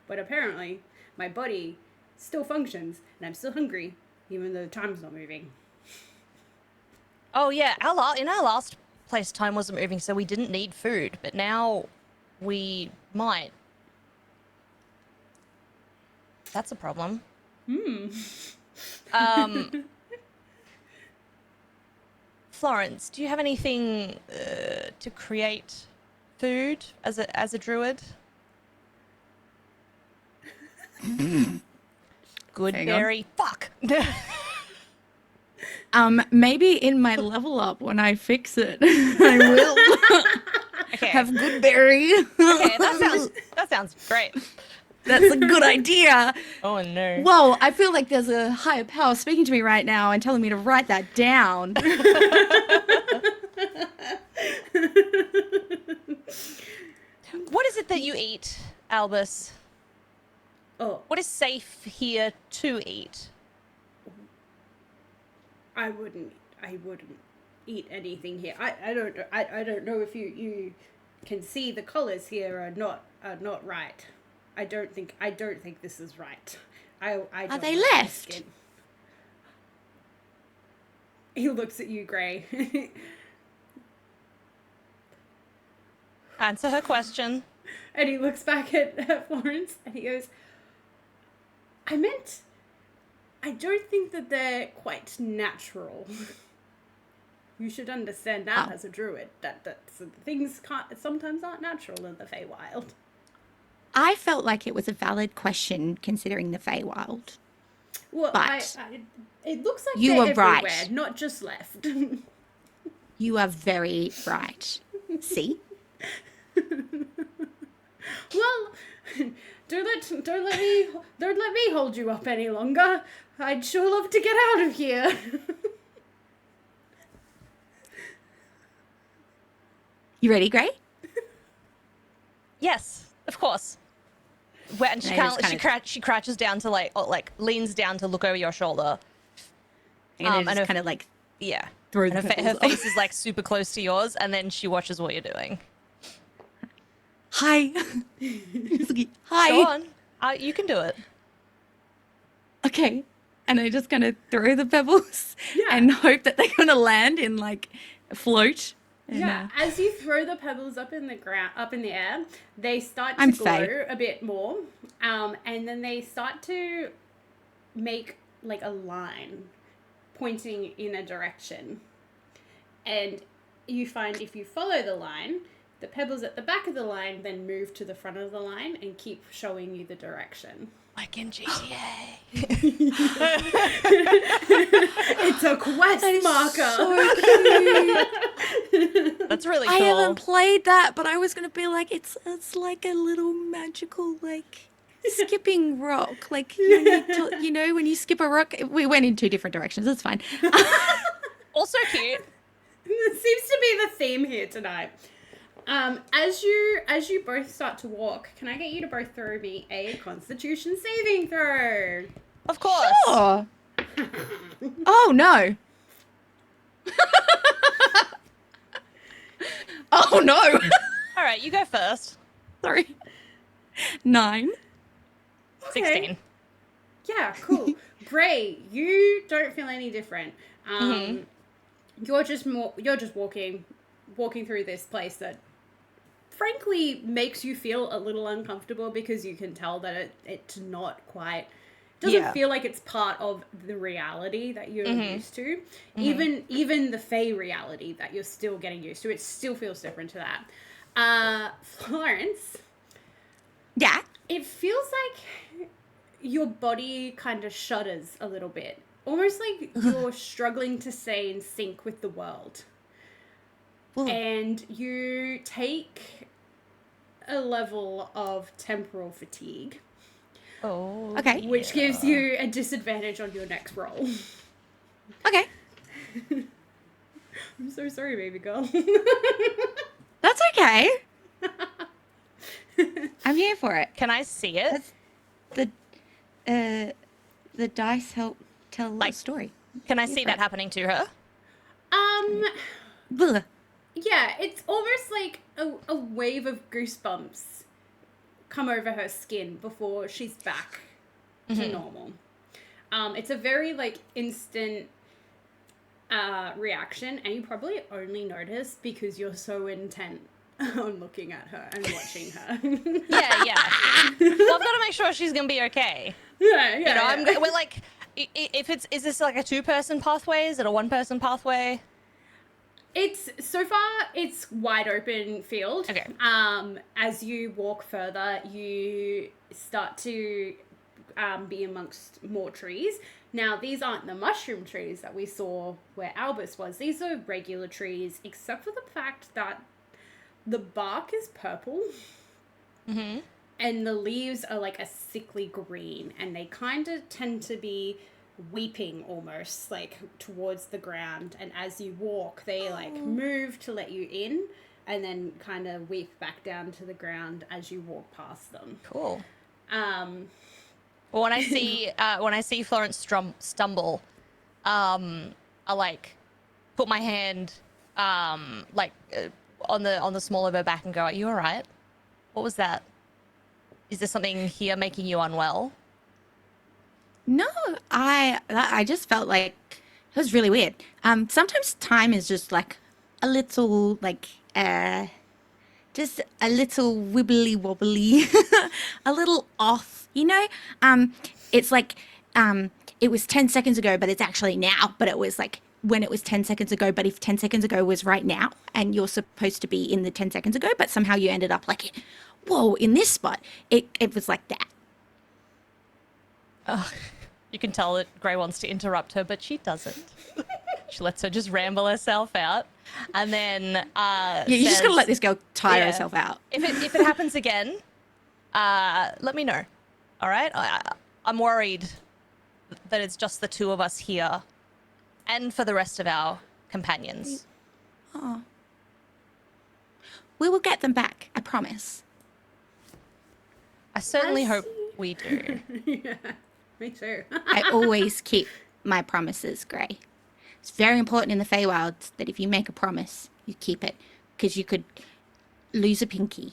S1: But apparently, my body still functions, and I'm still hungry, even though time's not moving.
S2: Oh yeah, in our last place, time wasn't moving, so we didn't need food. But now we might. That's a problem. Florence, do you have anything to create food as a druid? Good
S3: Hang on.
S2: berry. Fuck.
S3: Maybe in my level up when I fix it, I will
S2: Okay.
S3: have good berry.
S2: Okay, that sounds great.
S3: That's a good idea.
S2: Oh no.
S3: Whoa, I feel like there's a higher power speaking to me right now and telling me to write that down.
S2: What is it that you eat, Albus?
S1: Oh,
S2: What is safe here to eat?
S1: I wouldn't eat anything here. I don't know if you can see the colors here are not right. I don't think this is right. I don't
S3: Are they
S1: like my
S3: left?
S1: skin. He looks at you, Grey.
S2: Answer her question.
S1: And he looks back at Florence and he goes, I meant, I don't think that they're quite natural. You should understand that as a druid, that things sometimes aren't natural in the Feywild.
S3: I felt like it was a valid question considering the Feywild.
S1: Well,
S3: but
S1: it looks like
S3: you
S1: they're
S3: were
S1: everywhere,
S3: right.
S1: not just left.
S3: You are very right. See?
S1: Well, don't let me hold you up any longer. I'd sure love to get out of here.
S3: You ready, Gray?
S2: Yes, of course. And she crouches down to like leans down to look over your shoulder.
S3: And just kind of like throw
S2: and
S3: the
S2: her face is like super close to yours, and then she watches what you're doing.
S3: Hi. Hi.
S2: Go on. You can do it.
S3: Okay. And I just kind of throw the pebbles and hope that they're going to land in like a float. And,
S1: as you throw the pebbles up in the air, they start to glow a bit more, and then they start to make like a line pointing in a direction. And you find if you follow the line, the pebbles at the back of the line then move to the front of the line and keep showing you the direction.
S2: Like in GTA.
S1: It's a quest marker.
S3: So cute.
S2: That's really cool.
S3: I haven't played that, but I was going to be like, it's like a little magical, like, skipping rock. Like, you know, when you skip a rock, we went in 2 different directions. That's fine.
S2: Also cute.
S1: It seems to be the theme here tonight. As you both start to walk, can I get you to both throw me a Constitution saving throw?
S2: Of course.
S3: Sure. Oh, no. Oh, no.
S2: All right, you go first.
S3: Sorry. 9.
S2: 16.
S1: Yeah, cool. Gray, you don't feel any different. You're just walking through this place that frankly makes you feel a little uncomfortable because you can tell that it's not quite doesn't feel like it's part of the reality that you're used to. Even the Fey reality that you're still getting used to, it still feels different to that. Florence.
S3: Yeah.
S1: It feels like your body kind of shudders a little bit. Almost like you're struggling to stay in sync with the world.
S3: Ooh.
S1: And you take a level of temporal fatigue.
S2: Oh.
S3: Okay.
S1: Which gives you a disadvantage on your next roll.
S3: Okay.
S1: I'm so sorry, baby girl.
S3: That's okay. I'm here for it.
S2: Can I see it?
S3: The dice help tell the story.
S2: Can I see that happening to her?
S3: Blah.
S1: Yeah, it's almost like a wave of goosebumps come over her skin before she's back to normal. It's a very like instant reaction, and you probably only notice because you're so intent on looking at her and watching her.
S2: Yeah. Well, I've got to make sure she's gonna be okay.
S1: Yeah.
S2: We're like, is this like a 2-person pathway? Is it a 1-person pathway?
S1: It's wide open field.
S2: Okay.
S1: As you walk further, you start to be amongst more trees. Now, these aren't the mushroom trees that we saw where Albus was. These are regular trees, except for the fact that the bark is purple. And the leaves are like a sickly green, and they kind of tend to be weeping almost like towards the ground, and as you walk they like move to let you in and then kind of weep back down to the ground as you walk past them.
S2: Well, when I see Florence stumble, I like put my hand on the small of her back and go, "Are you all right? What was that? Is there something here making you unwell?"
S3: No, I just felt like it was really weird. Sometimes time is just like a little like just a little wibbly wobbly, a little off. You know, it's like it was 10 seconds ago, but it's actually now. But it was like when it was 10 seconds ago, but if 10 seconds ago was right now, and you're supposed to be in the 10 seconds ago, but somehow you ended up like, whoa, in this spot. It was like that.
S2: Oh, you can tell that Grey wants to interrupt her, but she doesn't. She lets her just ramble herself out, and then
S3: Yeah, you just gotta let this girl tire herself out.
S2: If it happens again, let me know. All right, I'm worried that it's just the two of us here, and for the rest of our companions.
S3: Oh. We will get them back, I promise.
S2: I certainly hope we do.
S1: Yeah, me too.
S3: I always keep my promises, Grey. It's very important in the Feywild that if you make a promise, you keep it, because you could lose a pinky.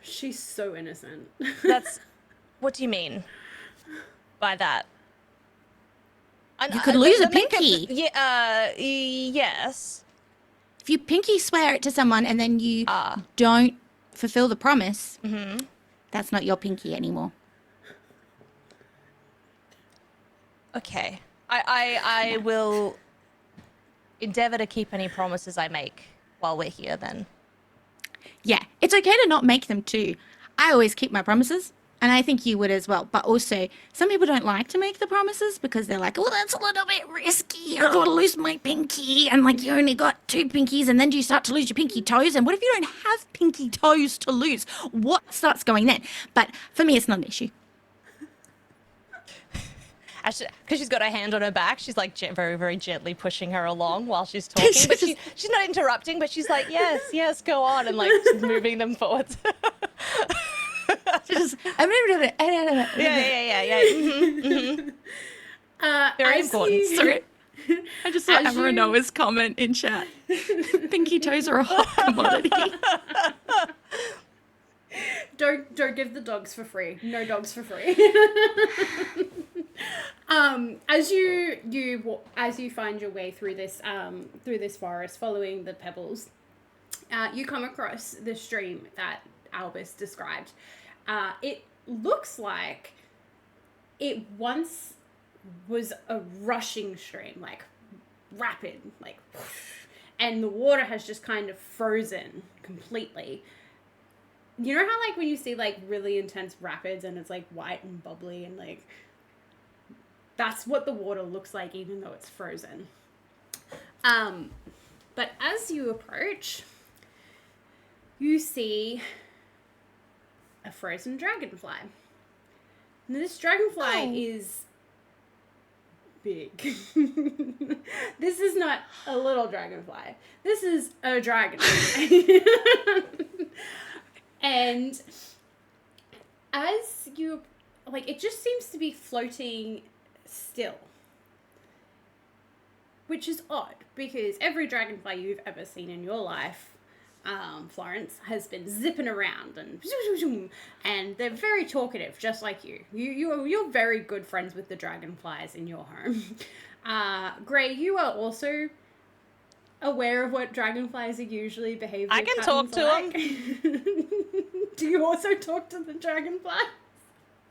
S1: She's so innocent.
S2: That's... What do you mean by that?
S3: You could lose a pinky.
S2: Yes.
S3: If you pinky swear it to someone and then you don't fulfill the promise, that's not your pinky anymore.
S2: Okay. I will endeavour to keep any promises I make while we're here then.
S3: Yeah, it's okay to not make them too. I always keep my promises, and I think you would as well. But also, some people don't like to make the promises because they're like, oh, that's a little bit risky. I don't want to lose my pinky. And like, you only got 2 pinkies, and then you start to lose your pinky toes. And what if you don't have pinky toes to lose? What starts going then? But for me, it's not an issue.
S2: Because she's got her hand on her back, she's like very, very gently pushing her along while she's talking. But she's not interrupting, but she's like, yes, go on, and like just moving them forwards.
S3: Just,
S2: Yeah. Very important.
S3: Sorry. I just saw Emma Noah's comment in chat. Pinky toes are a hot commodity.
S1: Don't give the dogs for free. No dogs for free. As you find your way through this forest, following the pebbles, you come across the stream that Albus described. It looks like it once was a rushing stream, like rapid, like, and the water has just kind of frozen completely. You know how like when you see like really intense rapids and it's like white and bubbly and like that's what the water looks like even though it's frozen. But as you approach, you see a frozen dragonfly. Now this dragonfly is big. This is not a little dragonfly. This is a dragonfly. And as you, like, it just seems to be floating still. Which is odd, because every dragonfly you've ever seen in your life, Florence, has been zipping around and they're very talkative, just like you. You're very good friends with the dragonflies in your home. Grey, you are also aware of what dragonflies are usually behaving.
S2: I can talk to them.
S1: Do you also talk to the dragonflies?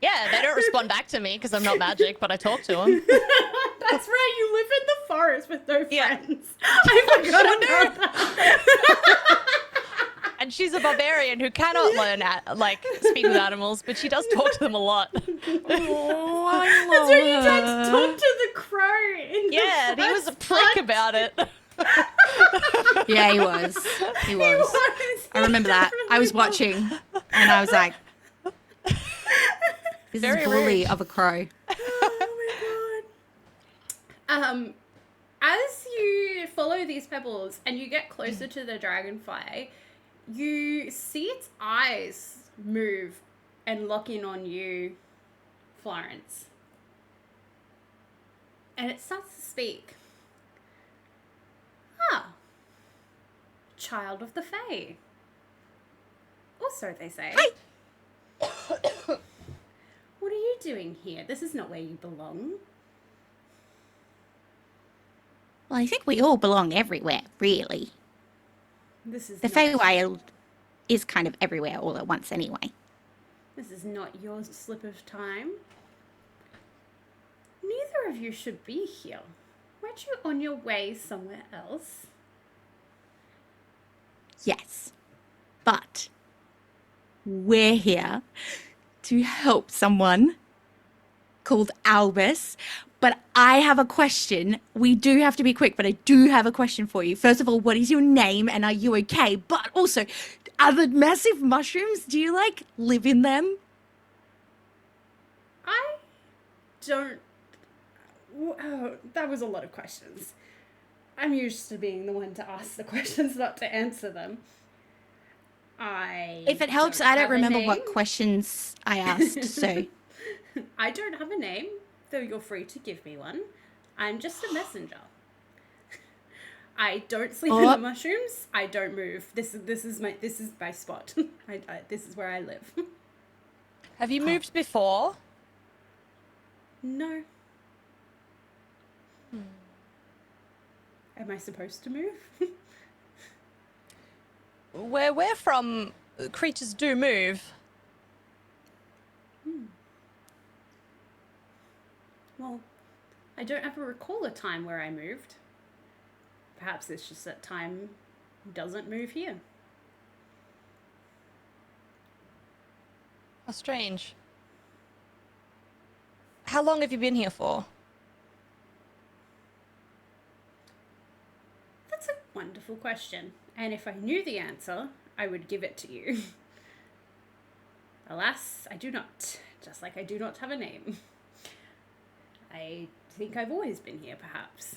S2: Yeah, they don't respond back to me because I'm not magic, but I talk to them.
S1: That's right, you live in the forest with no friends. I forgot about that.
S2: And she's a barbarian who cannot learn, speak with animals, but she does talk to them a lot.
S3: Oh, I love
S1: That's when you tried to talk to the crow in the
S2: and he was a prick
S1: first
S2: about it.
S3: Yeah, he was. I remember that. I was watching and I was like, this
S2: Very
S3: is bully
S2: rude.
S3: of a crow.
S1: Oh my god. As you follow these pebbles and you get closer to the dragonfly, you see its eyes move and lock in on you, Florence. And it starts to speak. Ah, child of the Fae. Or so they say.
S3: Hi.
S1: What are you doing here? This is not where you belong.
S3: Well, I think we all belong everywhere, really.
S1: This is
S3: The
S1: not-
S3: Feywild is kind of everywhere all at once anyway.
S1: This is not your slip of time. Neither of you should be here. Weren't you on your way somewhere else?
S3: Yes, but we're here to help someone called Albus. But I have a question. We do have to be quick, but I do have a question for you. First of all, what is your name and are you okay? But also, are the massive mushrooms, do you like live in them?
S1: I don't... Oh, that was a lot of questions. I'm used to being the one to ask the questions, not to answer them.
S3: If it helps, I don't remember what questions I asked, so...
S1: I don't have a name, though you're free to give me one. I'm just a messenger. I don't sleep in the mushrooms. I don't move. This is my spot. This is where I live.
S2: Have you moved before?
S1: No. Am I supposed to move?
S2: Where we're from, creatures do move.
S1: Well, I don't ever recall a time where I moved. Perhaps it's just that time doesn't move here.
S2: How strange. How long have you been here for?
S1: That's a wonderful question. And if I knew the answer, I would give it to you. Alas, I do not. Just like I do not have a name. I think I've always been here, perhaps.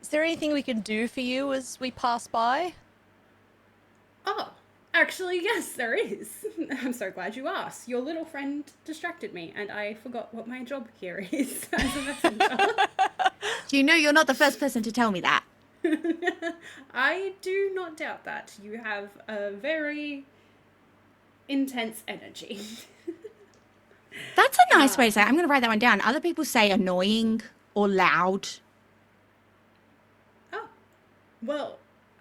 S2: Is there anything we can do for you as we pass by?
S1: Oh, actually, yes, there is. I'm so glad you asked. Your little friend distracted me, and I forgot what my job here is as a messenger.
S3: Do you know you're not the first person to tell me that?
S1: I do not doubt that. You have a very intense energy.
S3: That's a nice way to say it. I'm going to write that one down. Other people say annoying or loud.
S1: Oh, well,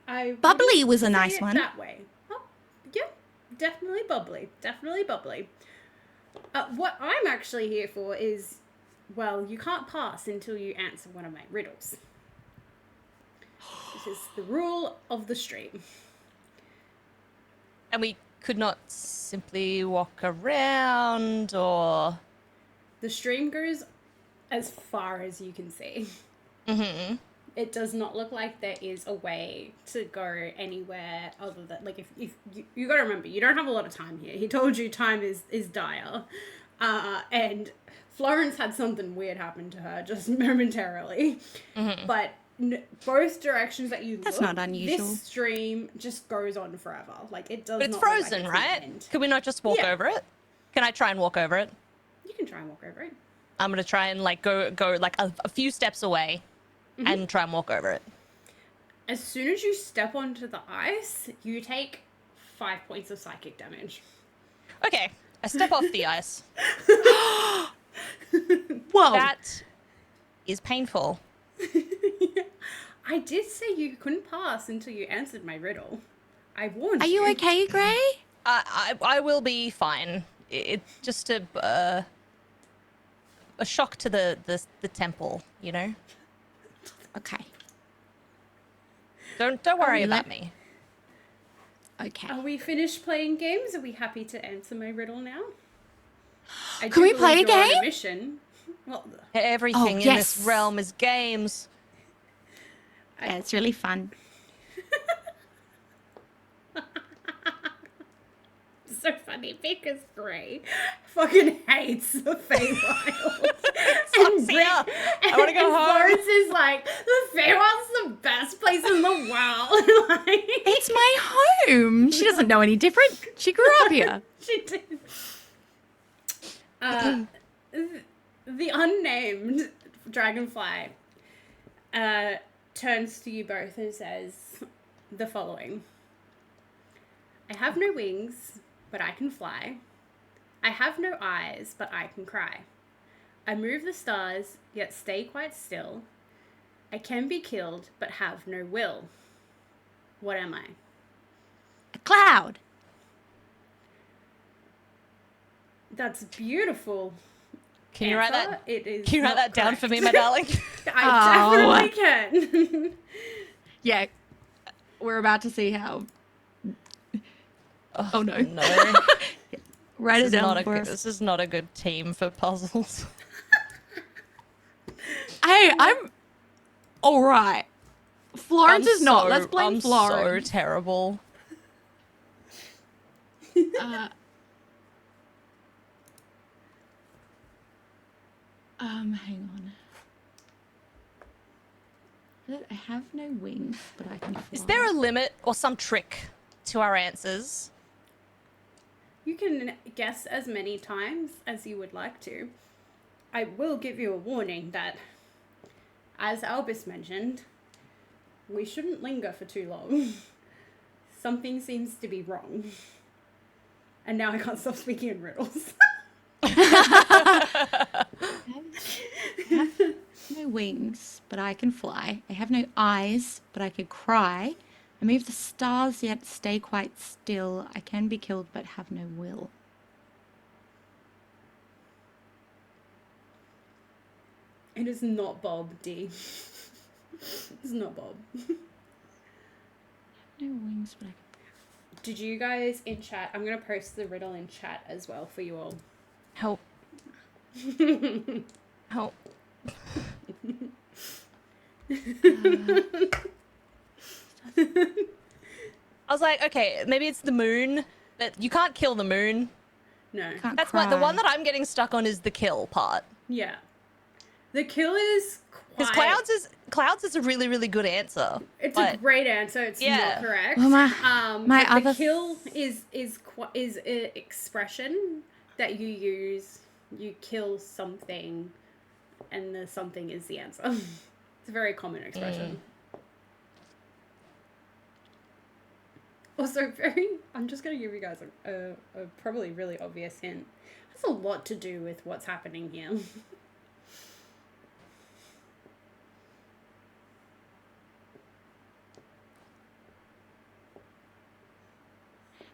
S3: Bubbly was a
S1: say
S3: nice
S1: it
S3: one.
S1: That way. Oh, yeah, definitely bubbly. Definitely bubbly. What I'm actually here for is, well, you can't pass until you answer one of my riddles. This is the rule of the stream.
S2: And we could not simply walk around, or...
S1: The stream goes as far as you can see.
S2: Mm-hmm.
S1: It does not look like there is a way to go anywhere other than, like, if you gotta remember, you don't have a lot of time here. He told you time is dire. And Florence had something weird happen to her just momentarily. Mm-hmm. But both directions that you look,
S3: that's not unusual.
S1: This stream just goes on forever. Like, it does.
S2: But it's
S1: not
S2: frozen,
S1: look like
S2: right?
S1: end.
S2: Could we not just walk over it? Can I try and walk over it?
S1: You can try and walk over it.
S2: I'm gonna try and like go like a few steps away, and try and walk over it.
S1: As soon as you step onto the ice, you take 5 points of psychic damage.
S2: Okay, I step off the ice.
S3: Whoa.
S2: That is painful.
S1: I did say you couldn't pass until you answered my riddle. I warned you.
S3: Are you okay, Gray?
S2: I will be fine. It's just a shock to the temple, you know?
S3: Okay.
S2: Don't worry about me.
S3: Okay.
S1: Are we finished playing games? Are we happy to answer my riddle now?
S3: Can we play a
S1: you're on
S3: game?
S1: mission. Well,
S2: Everything in this realm is games.
S3: Yeah, it's really fun.
S1: So funny because Gray fucking hates the Feywild.
S2: I want to go home.
S1: Florence is like, the Feywild's the best place in the world. Like,
S3: It's my home. She doesn't know any different. She grew up here.
S1: she did. The unnamed dragonfly turns to you both and says the following. I have no wings, but I can fly. I have no eyes, but I can cry. I move the stars, yet stay quite still. I can be killed, but have no will. What am I?
S3: A cloud.
S1: That's beautiful.
S2: Can you write
S1: answer.
S2: that?
S1: It is
S2: Can you write that
S1: not
S2: down for me,
S1: correct.
S2: my darling?
S1: I definitely can.
S3: Yeah. We're about to see how. Oh no.
S2: No.
S3: Write it down for us.
S2: This is not a good team for puzzles.
S3: Hey, I'm all right. Florence is not. Let's blame
S2: I'm
S3: Florence.
S2: so terrible.
S3: Hang on. I have no wings, but I can fly.
S2: Is there a limit or some trick to our answers?
S1: You can guess as many times as you would like to. I will give you a warning that, as Albus mentioned, we shouldn't linger for too long. Something seems to be wrong. And now I can't stop speaking in riddles.
S3: I have no wings, but I can fly. I have no eyes, but I can cry. I move the stars, yet stay quite still. I can be killed, but have no will.
S1: It is not Bob, D. It's not Bob.
S3: No wings, but I can...
S1: Did you guys in chat? I'm going to post the riddle in chat as well for you all.
S2: Help. Help. I was like, okay, maybe it's the moon, but you can't kill the moon.
S1: No.
S3: Can't
S2: That's
S3: cry.
S2: the one that I'm getting stuck on is the kill part.
S1: Yeah. The kill is
S2: Because
S1: quite...
S2: clouds is a really, really good answer.
S1: It's a
S2: but
S1: great answer. It's
S2: Yeah.
S1: not correct.
S3: Well, my
S1: but
S3: other
S1: the kill is an expression that you use. You kill something, and the something is the answer. It's a very common expression. Also, I'm just gonna give you guys a probably really obvious hint. It has a lot to do with what's happening here.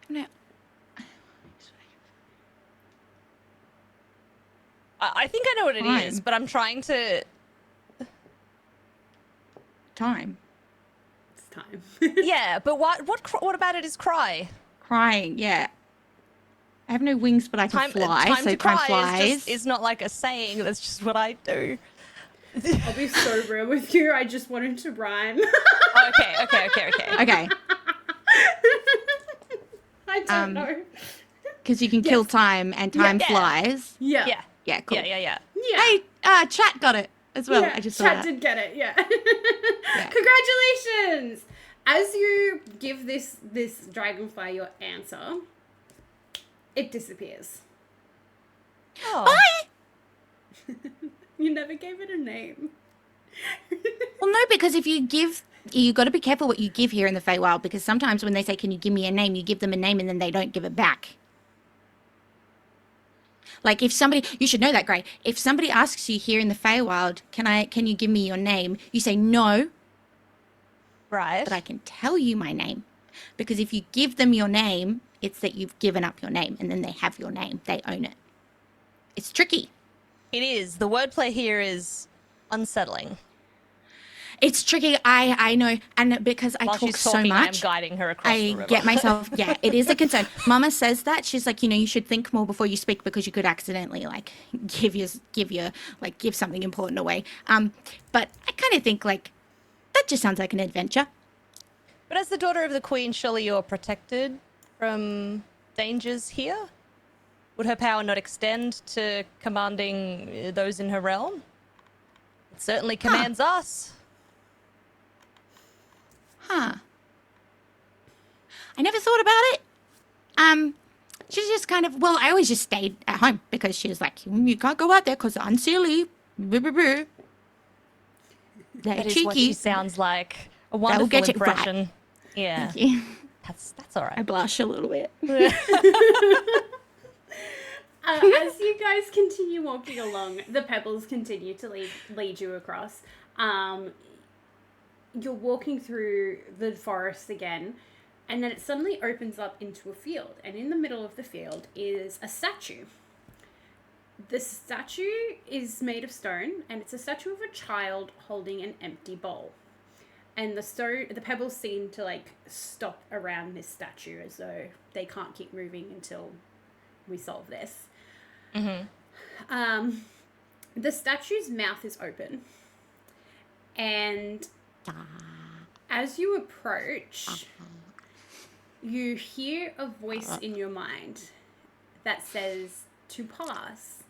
S3: No.
S2: I think I know what it is,
S3: Time.
S2: but I'm trying to...
S3: Time.
S1: It's time.
S2: Yeah, but what about it is cry?
S3: Crying, yeah. I have no wings, but I can fly,
S2: time
S3: so
S2: to
S3: time
S2: cry
S3: flies.
S2: is not like a saying, that's just what I do.
S1: I'll be so real with you. I just wanted to rhyme.
S2: Okay.
S3: Okay,
S1: I don't know.
S3: because you can kill time and time
S2: Yeah.
S3: flies.
S1: Yeah.
S2: Yeah.
S3: Yeah, cool.
S2: Yeah.
S1: Yeah.
S3: Hey, chat got it as well.
S1: Yeah,
S3: I just saw
S1: chat
S3: that.
S1: did get it. Yeah.
S3: Yeah.
S1: Congratulations! As you give this dragonfly your answer, it disappears.
S2: Oh.
S3: Bye!
S1: You never gave it a name.
S3: Well, no, because if you give, you got to be careful what you give here in the Feywild, because sometimes when they say, "Can you give me a name?" you give them a name and then they don't give it back. Like if somebody, you should know that, Gray. If somebody asks you here in the Feywild, can you give me your name? You say no,
S2: Right.
S3: but I can tell you my name. Because if you give them your name, it's that you've given up your name and then they have your name. They own it. It's tricky.
S2: It is. The wordplay here is unsettling.
S3: It's tricky. I know. And because I
S2: While
S3: talk
S2: she's
S3: so
S2: talking,
S3: much,
S2: I'm guiding her across the
S3: I
S2: river.
S3: get myself, yeah, it is a concern. Mama says that. She's like, you should think more before you speak because you could accidentally like give something important away. But I kind of think like that just sounds like an adventure.
S2: But as the daughter of the queen, surely you're protected from dangers here? Would her power not extend to commanding those in her realm? It certainly commands us.
S3: Huh. I never thought about it. She's just kind of, well, I always just stayed at home because she was like, you can't go out there because it's unseelie. Boo, boo, boo. They're
S2: That is
S3: cheeky.
S2: what she sounds like. A wonderful
S3: get you right.
S2: impression. Yeah.
S3: Yeah.
S2: That's all
S3: I
S2: right.
S3: blush a little bit.
S1: As you guys continue walking along, the pebbles continue to lead you across. You're walking through the forest again, and then it suddenly opens up into a field. And in the middle of the field is a statue. The statue is made of stone, and it's a statue of a child holding an empty bowl. And the pebbles seem to like stop around this statue as though they can't keep moving until we solve this. Mm-hmm. The statue's mouth is open, and as you approach, you hear a voice in your mind that says, to pass,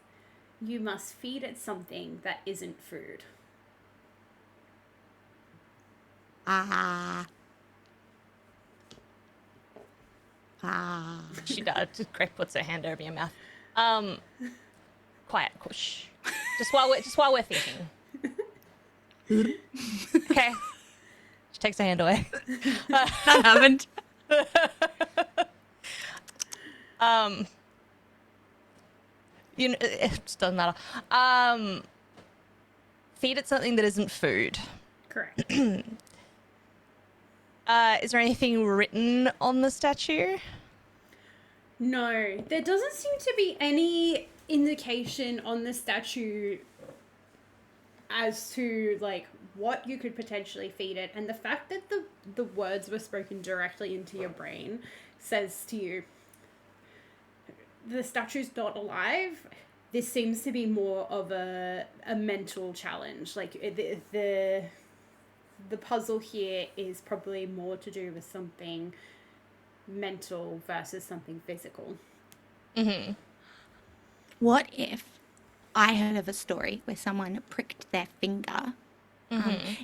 S1: you must feed it something that isn't food.
S2: She does. Greg puts her hand over your mouth. Quiet, shh. Just while we're thinking. Okay. She takes her hand away.
S3: That happened.
S2: You know, it just doesn't matter. Feed it something that isn't food.
S1: Correct.
S2: Is there anything written on the statue?
S1: No, there doesn't seem to be any indication on the statue as to like what you could potentially feed it, and the fact that the words were spoken directly into your brain says to you, the statue's not alive. This seems to be more of a mental challenge. Like the puzzle here is probably more to do with something mental versus something physical.
S2: Mm-hmm.
S3: What if I heard of a story where someone pricked their finger?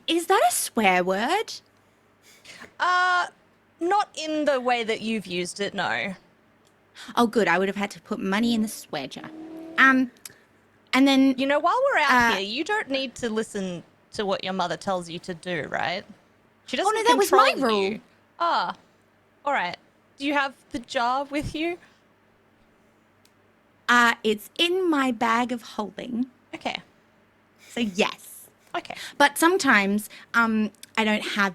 S3: Is that a swear word?
S2: Not in the way that you've used it, no.
S3: Oh, good. I would have had to put money in the swear jar. And then...
S2: You know, while we're out here, you don't need to listen to what your mother tells you to do, right? She doesn't
S3: no, that was my
S2: control
S3: rule.
S2: you. Ah, all right. Do you have the jar with you?
S3: It's in my bag of holding.
S2: Okay.
S3: So, yes.
S2: Okay.
S3: But sometimes I don't have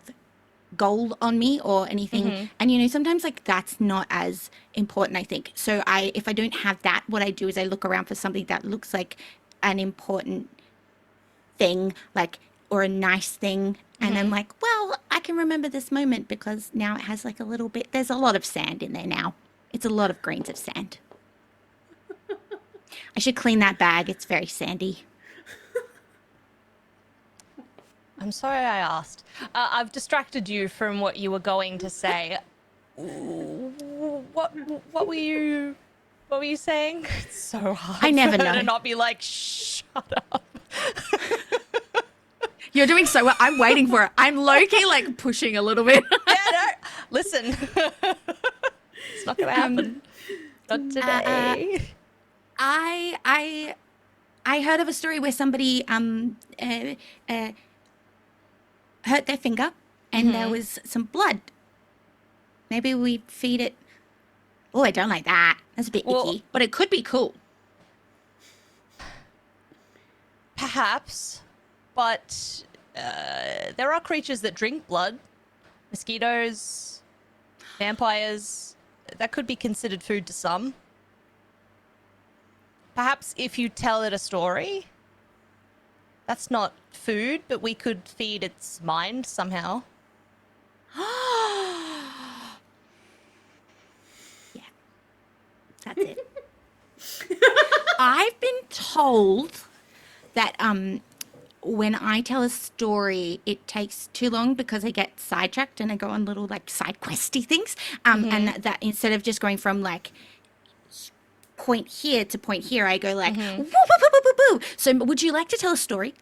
S3: gold on me or anything. And, you know, sometimes, like, that's not as important, I think. So, if I don't have that, what I do is I look around for something that looks like an important thing, like, or a nice thing. And I'm like, well, I can remember this moment because now it has, like, a little bit, there's a lot of sand in there now. It's a lot of grains of sand. I should clean that bag. It's very sandy.
S2: I'm sorry I asked. I've distracted you from what you were going to say. What were you saying? It's so hard.
S3: I never
S2: for her
S3: know.
S2: to not be like, shut up.
S3: You're doing so well. I'm waiting for it. I'm low-key, like, pushing a little bit.
S2: Yeah, no. Listen. It's not going to happen. Not today.
S3: I heard of a story where somebody hurt their finger and there was some blood. Maybe we feed it. Oh, I don't like that. That's a bit icky, but it could be cool.
S2: Perhaps, but there are creatures that drink blood. Mosquitoes, vampires. That could be considered food to some. Perhaps if you tell it a story, that's not food, but we could feed its mind somehow.
S3: Yeah, that's it. I've been told that when I tell a story, it takes too long because I get sidetracked and I go on little like side questy things. And that instead of just going from like point here to point here, I go like, woo, woo, woo, woo, woo, woo. So would you like to tell a story?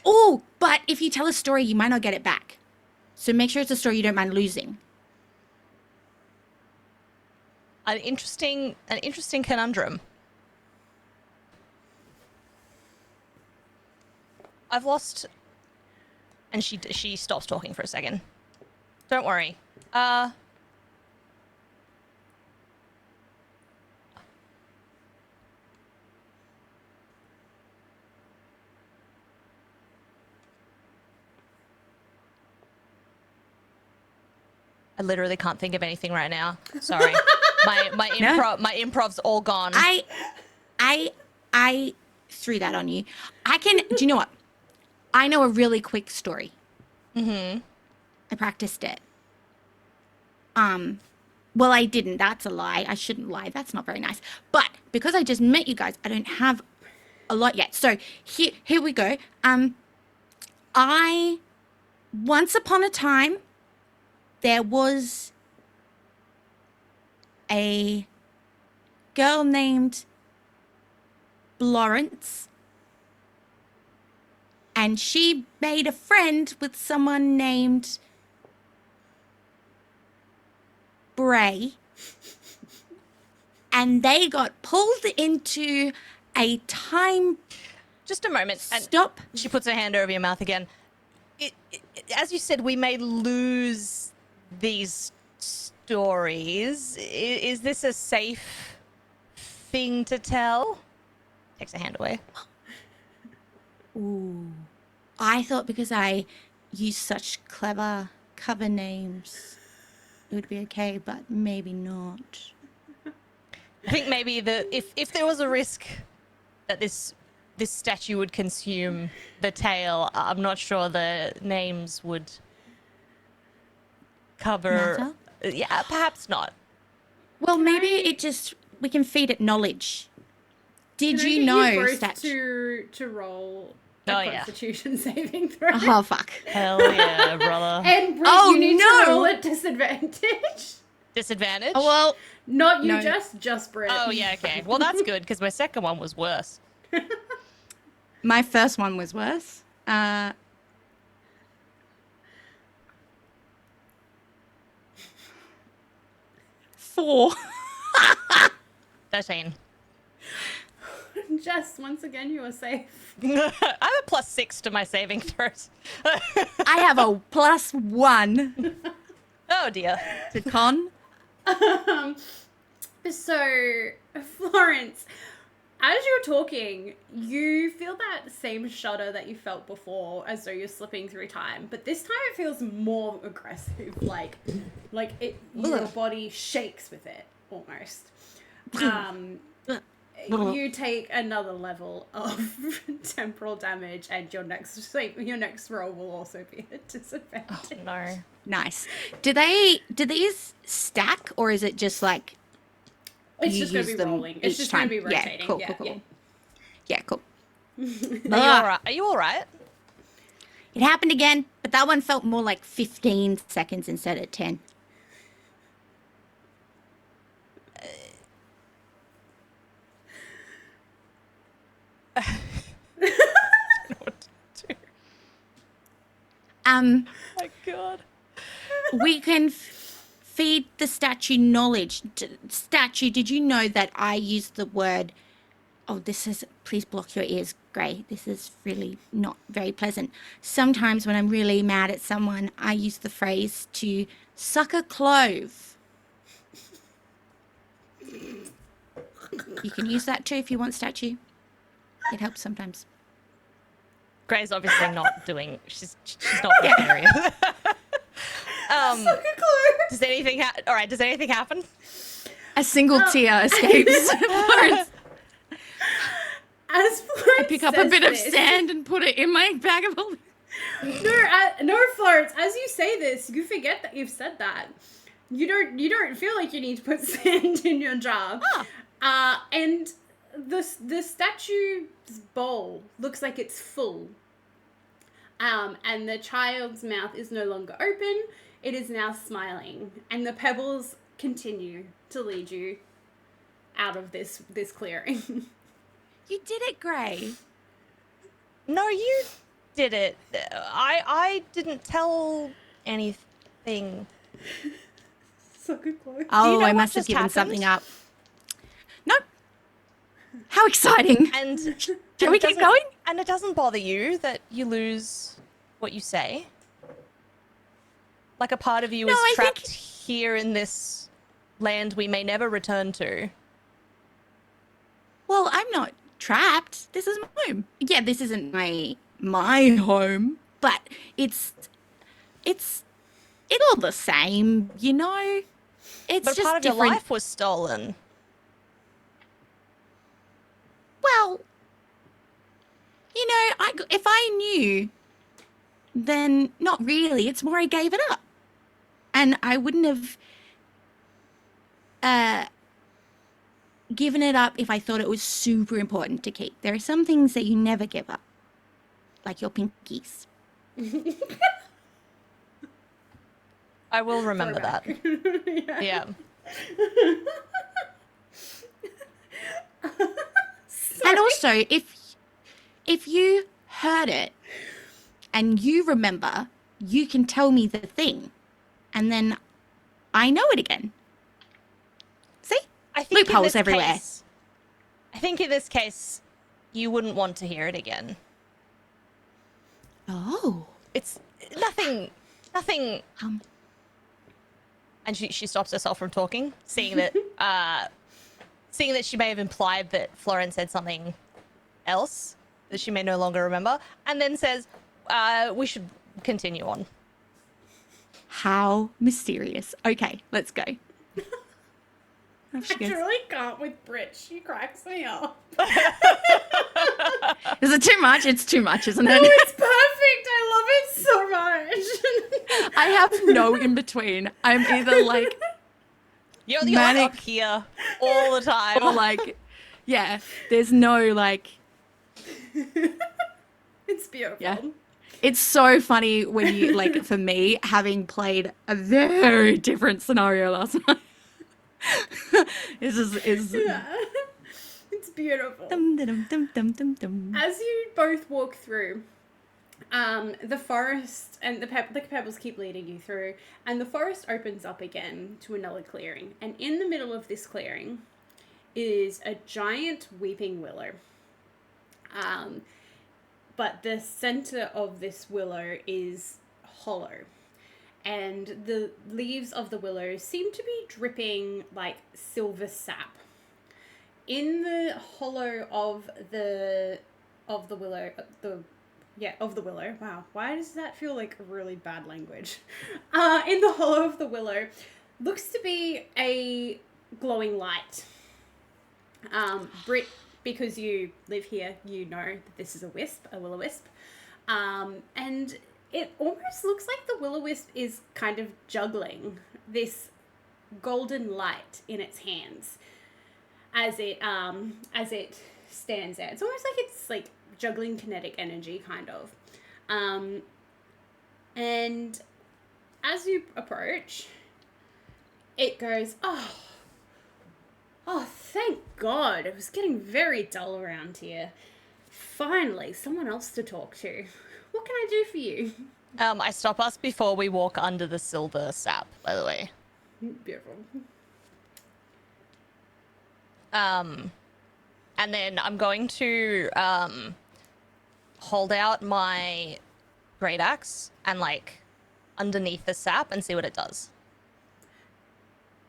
S3: Oh, but if you tell a story, you might not get it back. So make sure it's a story you don't mind losing.
S2: An interesting conundrum. I've lost, and she stops talking for a second. Don't worry. I literally can't think of anything right now. Sorry. My improv's all gone.
S3: I threw that on you. Do you know what? I know a really quick story.
S2: Mm-hmm.
S3: I practiced it. Well, I didn't. That's a lie. I shouldn't lie. That's not very nice. But because I just met you guys, I don't have a lot yet. So here we go. Once upon a time, there was a girl named Florence, and she made a friend with someone named Bray, and they got pulled into a time.
S2: Just a moment.
S3: Stop.
S2: And she puts her hand over your mouth again. As you said, we may lose these stories. Is this a safe thing to tell? Takes her hand away.
S3: Ooh. I thought because I used such clever cover names, it would be okay, but maybe not.
S2: I think maybe if there was a risk that this statue would consume the tail, I'm not sure the names would cover.
S3: Matter?
S2: Yeah, perhaps not.
S3: Well, maybe we can feed it knowledge. Did
S1: Can I
S3: you
S1: get
S3: know
S1: you both
S3: statue?
S1: to roll
S2: Oh,
S1: a
S2: yeah.
S1: Constitution saving throw?
S3: Oh fuck!
S2: Hell yeah, brother.
S1: And Brit,
S3: Oh,
S1: you need
S3: no.
S1: to roll at disadvantage.
S2: Disadvantage?
S3: Oh well.
S1: Not you,
S3: No.
S1: just Brit.
S2: Oh, yeah, okay. Well, that's good, because my second one was worse.
S3: My first one was worse. 4.
S2: 13.
S1: Jess, once again, you are safe.
S2: I have a +6 to my saving throws.
S3: I have a +1
S2: Oh, dear.
S3: to con.
S1: So, Florence, as you're talking, you feel that same shudder that you felt before, as though you're slipping through time. But this time it feels more aggressive, like your body shakes with it almost. You take another level of temporal damage, and your next roll will also be a disadvantage.
S2: Oh, no.
S3: Nice. Do these stack, or is it just like
S1: It's
S3: you
S1: just going to
S3: use
S1: be
S3: them
S1: rolling. It's
S3: each
S1: just going to
S3: time?
S1: be rotating.
S3: Yeah, cool,
S1: Yeah,
S3: cool,
S1: yeah.
S3: cool. Yeah, cool.
S2: Are you all right?
S3: It happened again, but that one felt more like 15 seconds instead of 10.
S2: My God.
S3: We can feed the statue knowledge. Statue, did you know that I used the word... Oh, please block your ears, Gray. This is really not very pleasant. Sometimes when I'm really mad at someone, I use the phrase to suck a clove. You can use that too if you want, Statue. It helps sometimes.
S2: Gray's obviously not doing... She's not very serious. Does anything all right, does anything happen?
S3: A single tear escapes. Florence.
S1: As Florence
S3: I pick up a
S1: says
S3: bit of
S1: this-
S3: sand and put it in my bag of holding.
S1: No, Florence. As you say this, you forget that you've said that. You don't feel like you need to put sand in your jar. And the statue's bowl looks like it's full. And the child's mouth is no longer open. It is now smiling, and the pebbles continue to lead you out of this clearing.
S3: You did it, Gray.
S2: No, you did it. I didn't tell anything.
S1: So good quote.
S3: Oh,
S2: know
S3: I
S2: what
S3: must have
S2: just
S3: given
S2: happened?
S3: something up. No. How exciting.
S2: And
S3: Shall we keep going?
S2: And it doesn't bother you that you lose what you say? Like a part of you
S3: No,
S2: is
S3: I
S2: trapped
S3: think-
S2: here in this land we may never return to.
S3: Well, I'm not trapped. This is my home. Yeah, this isn't my home, but it's it's all the same, you know? It's
S2: But
S3: just
S2: part of your
S3: different.
S2: life was stolen.
S3: Well, you know, if I knew, then not really. It's more I gave it up. And I wouldn't have given it up if I thought it was super important to keep. There are some things that you never give up, like your pinkies.
S2: I will remember that.
S1: Yeah.
S2: Yeah.
S3: And also, if you heard it and you remember, you can tell me the thing, and then I know it again. See?
S2: I think
S3: Loopholes everywhere.
S2: I think in this case, you wouldn't want to hear it again.
S3: Oh.
S2: It's nothing. And she stops herself from talking, seeing that she may have implied that Florence said something else that she may no longer remember, and then says, we should continue on.
S3: How mysterious. Okay, let's go.
S1: I truly can't with Brit. She cracks me up.
S3: Is it too much? It's too much, isn't it?
S1: No, it's perfect. I love it so much.
S3: I have no in between. I'm either like
S2: You're
S3: manic
S2: up here all the time.
S3: or like, yeah, there's no like.
S1: It's beautiful.
S3: Yeah. It's so funny when you, like, for me, having played a very different scenario last night.
S1: Yeah. It's beautiful.
S3: Dum, dum, dum, dum, dum, dum.
S1: As you both walk through, the forest and the pebbles keep leading you through, and the forest opens up again to another clearing. And in the middle of this clearing is a giant weeping willow. But the center of this willow is hollow. And the leaves of the willow seem to be dripping like silver sap. In the hollow of the willow, of the willow. Wow, why does that feel like really bad language? In the hollow of the willow looks to be a glowing light. Brit, because you live here, you know that this is a will-o-wisp. And it almost looks like the will-o-wisp is kind of juggling this golden light in its hands as it stands there. It's almost like it's like juggling kinetic energy, kind of. And as you approach, it goes, oh, thank God. It was getting very dull around here. Finally, someone else to talk to. What can I do for you?
S2: I stop us before we walk under the silver sap, by the way.
S1: Beautiful.
S2: And then I'm going to hold out my great axe and like underneath the sap and see what it does.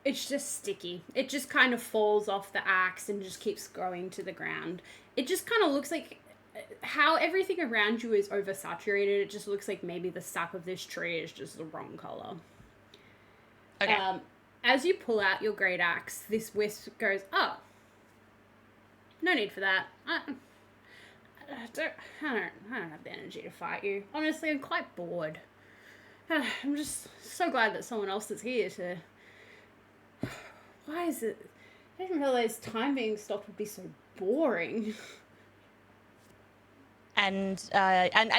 S1: It's just sticky. It just kind of falls off the axe and just keeps growing to the ground. It just kind of looks like how everything around you is oversaturated. It just looks like maybe the sap of this tree is just the wrong color.
S2: Okay.
S1: As you pull out your great axe, this wisp goes, oh, no need for that. I don't have the energy to fight you. Honestly, I'm quite bored. I'm just so glad that someone else is here to... Why is it... I didn't realize time being stopped would be so boring.
S2: And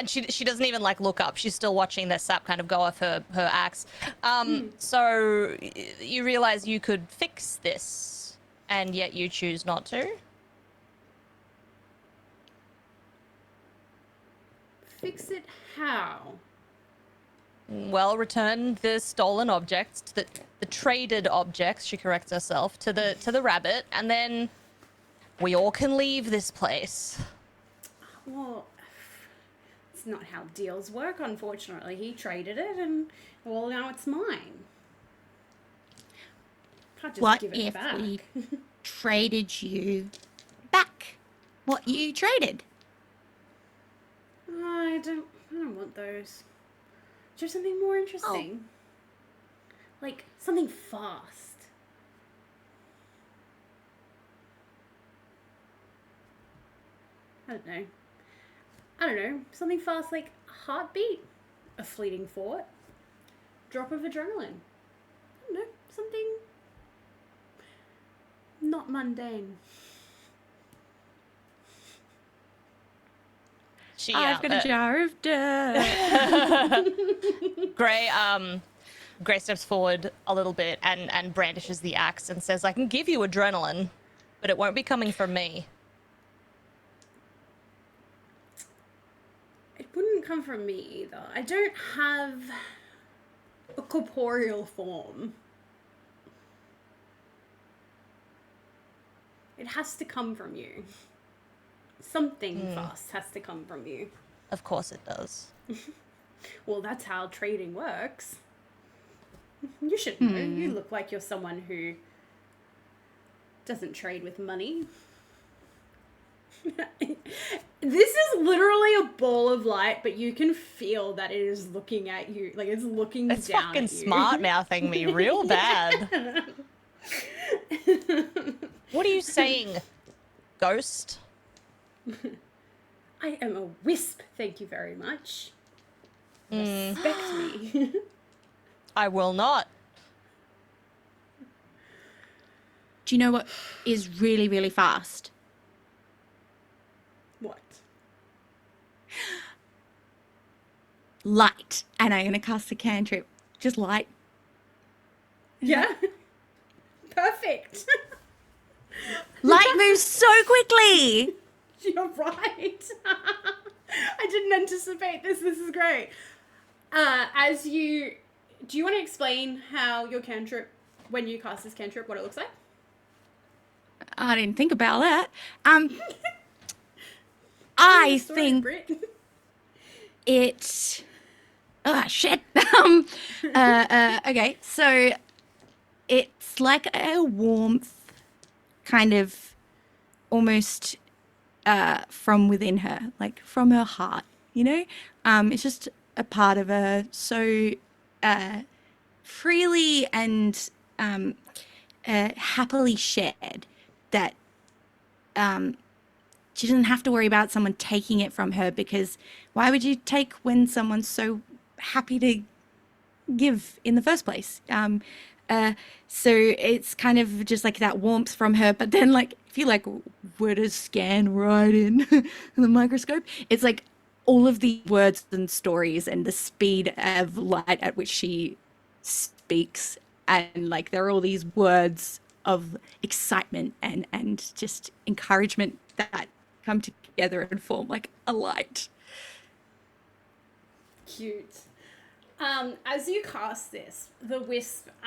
S2: she doesn't even like look up. She's still watching the sap kind of go off her axe. So you realize you could fix this, and yet you choose not to.
S1: Fix it how?
S2: Well, return the stolen objects, to the traded objects. She corrects herself to the rabbit, and then we all can leave this place.
S1: Well, it's not how deals work, unfortunately. He traded it, and, well, now it's mine. Can't just
S3: What
S1: give it
S3: if
S1: back.
S3: we traded you back what you traded?
S1: I don't want those. Is there something more interesting? Like, something fast. I don't know. Something fast like heartbeat, a fleeting thought, drop of adrenaline. I don't know. Something not mundane.
S3: I've got a jar of dirt.
S2: Gray steps forward a little bit and brandishes the axe and says, I can give you adrenaline, but it won't be coming from me.
S1: It wouldn't come from me either. I don't have a corporeal form. It has to come from you. Something fast has to come from you.
S2: Of course it does.
S1: Well, that's how trading works. You should know. You look like you're someone who doesn't trade with money. This is literally a ball of light, but you can feel that it is looking at you. Like, it's looking
S2: It's
S1: down
S2: fucking
S1: at you.
S2: smart-mouthing me real bad. What are you saying, ghost?
S1: I am a wisp, thank you very much. Respect me.
S2: I will not.
S3: Do you know what is really, really fast?
S1: What?
S3: Light. And I'm going to cast a cantrip. Just light.
S1: Yeah. Perfect.
S3: Light moves so quickly.
S1: You're right. I didn't anticipate this. This is great. Do you want to explain how your cantrip, when you cast this cantrip, what it looks like?
S3: I didn't think about that. I think it. Oh shit. Okay, so it's like a warmth, kind of, almost from within her, like from her heart. You know, it's just a part of her so freely and happily shared that she doesn't have to worry about someone taking it from her, because why would you take when someone's so happy to give in the first place? So it's kind of just like that warmth from her, but then like if you like were to scan right in the microscope, it's like all of the words and stories and the speed of light at which she speaks, and like there are all these words of excitement and just encouragement that come together and form like a light.
S1: Cute. As you cast this, the wisp, it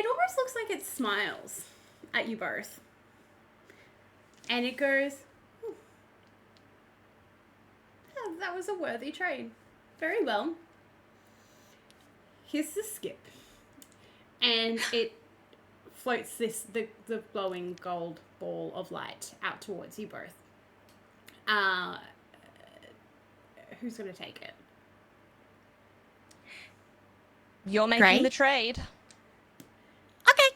S1: almost looks like it smiles at you both. And it goes, oh, that was a worthy trade. Very well. Here's the skip. And it floats the glowing gold ball of light out towards you both. Who's going to take it?
S2: You're making
S3: Gray?
S2: the trade.
S3: Okay.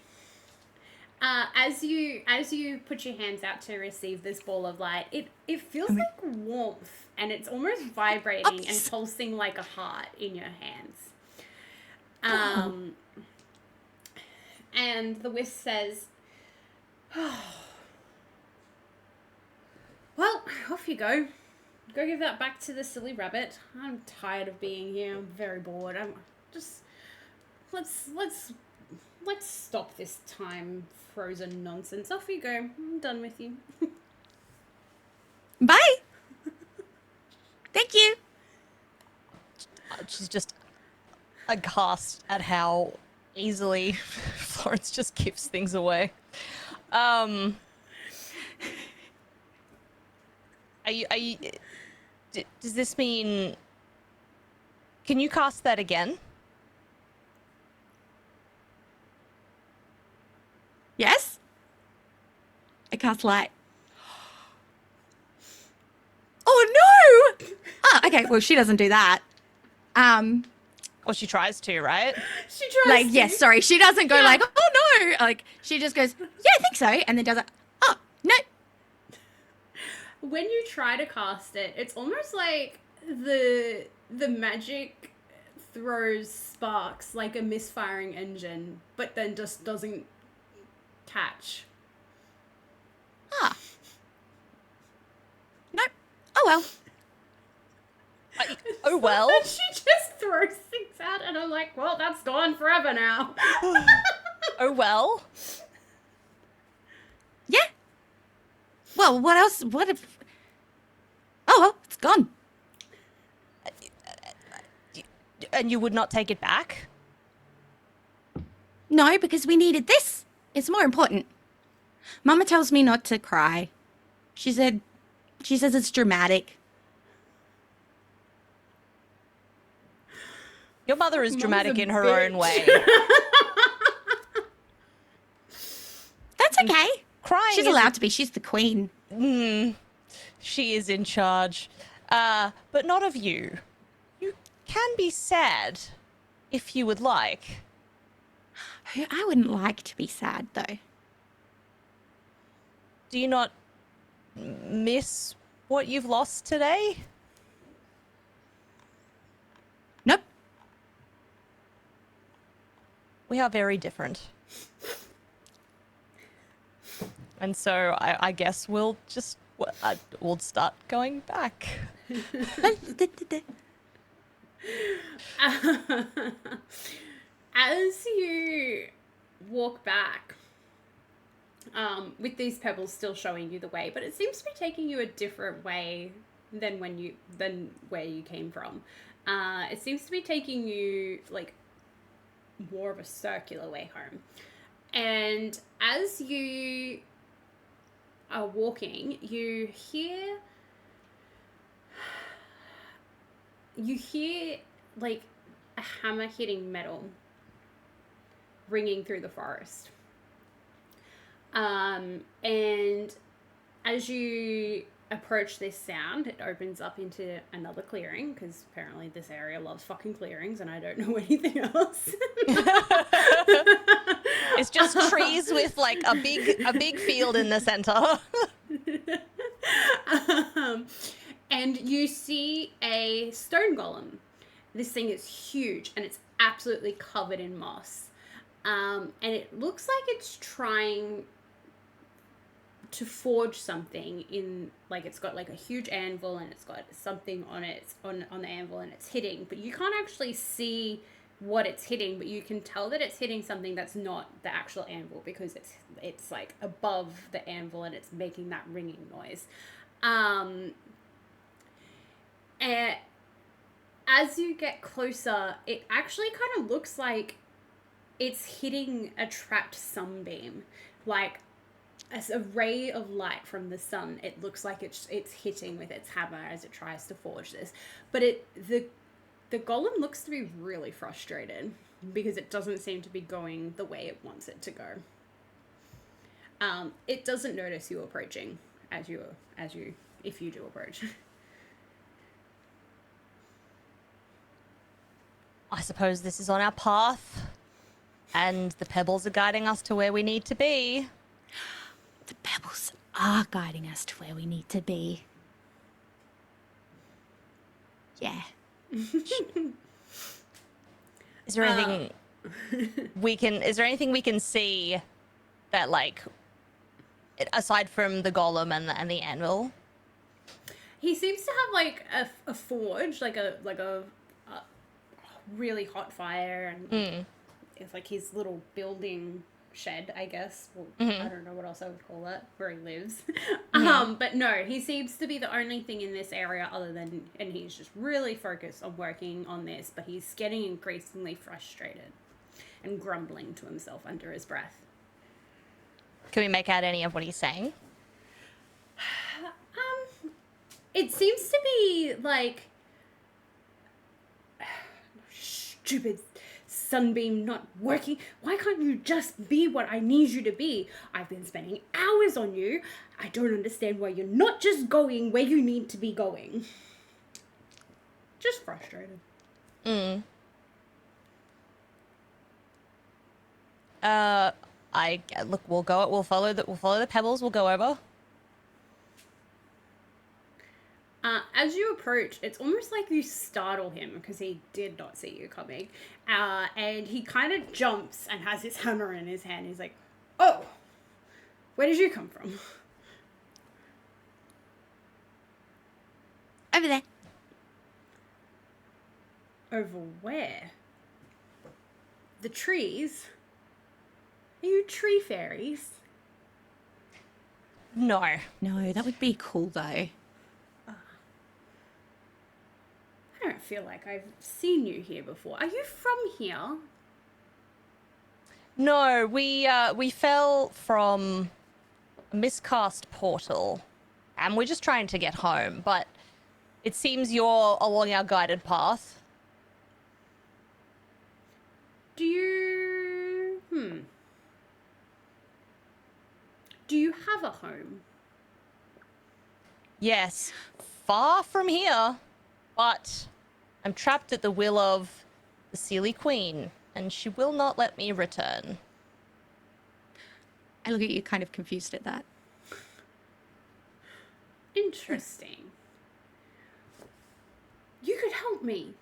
S1: As you put your hands out to receive this ball of light, it feels like warmth, and it's almost vibrating and pulsing like a heart in your hands. And the wisp says, oh, well, off you go. Go give that back to the silly rabbit. I'm tired of being here. I'm very bored. I'm just let's stop this time frozen nonsense. Off you go. I'm done with you.
S3: Bye. Thank you.
S2: She's just aghast at how easily Florence just gives things away. Are you does this mean, can you cast that again?
S3: Yes? I cast light. Oh no! Oh, okay, well she doesn't do that.
S2: Or she tries to, right?
S1: She tries
S3: Like,
S1: to.
S3: yes, sorry. She doesn't go like, oh no. Like, she just goes, yeah, I think so. And then does it, oh, no.
S1: When you try to cast it, it's almost like the magic throws sparks like a misfiring engine, but then just doesn't catch.
S3: Ah. Nope. Oh well.
S2: Oh, well.
S1: And she just throws things out, and I'm like, well, that's gone forever now.
S2: Oh, well.
S3: Yeah. Well, what else? What if... Oh, well, it's gone.
S2: And you would not take it back?
S3: No, because we needed this. It's more important. Mama tells me not to cry. She says it's dramatic.
S2: Your mother is dramatic
S1: a
S2: in her
S1: bitch.
S2: own way.
S3: That's okay.
S2: Crying
S3: She's
S2: is-
S3: allowed to be. She's the queen.
S2: She is in charge. But not of you. You can be sad, if you would like.
S3: I wouldn't like to be sad, though.
S2: Do you not miss what you've lost today?
S3: Nope.
S2: We are very different. And so I guess we'll just, we'll start going back.
S1: As you walk back, with these pebbles still showing you the way, but it seems to be taking you a different way than where you came from. It seems to be taking you like more of a circular way home. And as you are walking, you hear like a hammer hitting metal ringing through the forest. And as you approach this sound, it opens up into another clearing, because apparently this area loves fucking clearings and I don't know anything else.
S2: It's just trees with like a big field in the center.
S1: And you see a stone golem. This thing is huge and it's absolutely covered in moss. And it looks like it's trying to forge something in, like, it's got like a huge anvil and it's got something on it, on the anvil, and it's hitting, but you can't actually see what it's hitting, but you can tell that it's hitting something that's not the actual anvil, because it's like above the anvil and it's making that ringing noise. And as you get closer, it actually kind of looks like it's hitting a trapped sunbeam, like as a ray of light from the sun. It looks like it's hitting with its hammer as it tries to forge this, but the golem looks to be really frustrated because it doesn't seem to be going the way it wants it to go. It doesn't notice you approaching if you do approach.
S2: I suppose this is on our path, and the pebbles are guiding us to where we need to be.
S3: The pebbles are guiding us to where we need to be. Yeah.
S2: Is there anything is there anything we can see that, like, aside from the golem and the anvil?
S1: He seems to have like a forge, like a really hot fire, and it's like his little building shed, I guess. Well, I don't know what else I would call it, where he lives. But no, he seems to be the only thing in this area and he's just really focused on working on this, but he's getting increasingly frustrated and grumbling to himself under his breath.
S2: Can we make out any of what he's saying?
S1: It seems to be like, stupid sunbeam not working. Why can't you just be what I need you to be? I've been spending hours on you. I don't understand why you're not just going where you need to be going. Just frustrated.
S2: Look, we'll follow the pebbles, we'll go over.
S1: As you approach, it's almost like you startle him because he did not see you coming. And he kind of jumps and has his hammer in his hand. He's like, oh, where did you come from?
S3: Over there.
S1: Over where? The trees? Are you tree fairies?
S2: No.
S3: No, that would be cool though.
S1: I don't feel like I've seen you here before. Are you from here?
S2: No, we fell from a miscast portal, and we're just trying to get home, but it seems you're along our guided path.
S1: Do you have a home?
S2: Yes, far from here, but I'm trapped at the will of the Sealy Queen, and she will not let me return.
S3: I look at you kind of confused at that.
S1: Interesting. You could help me.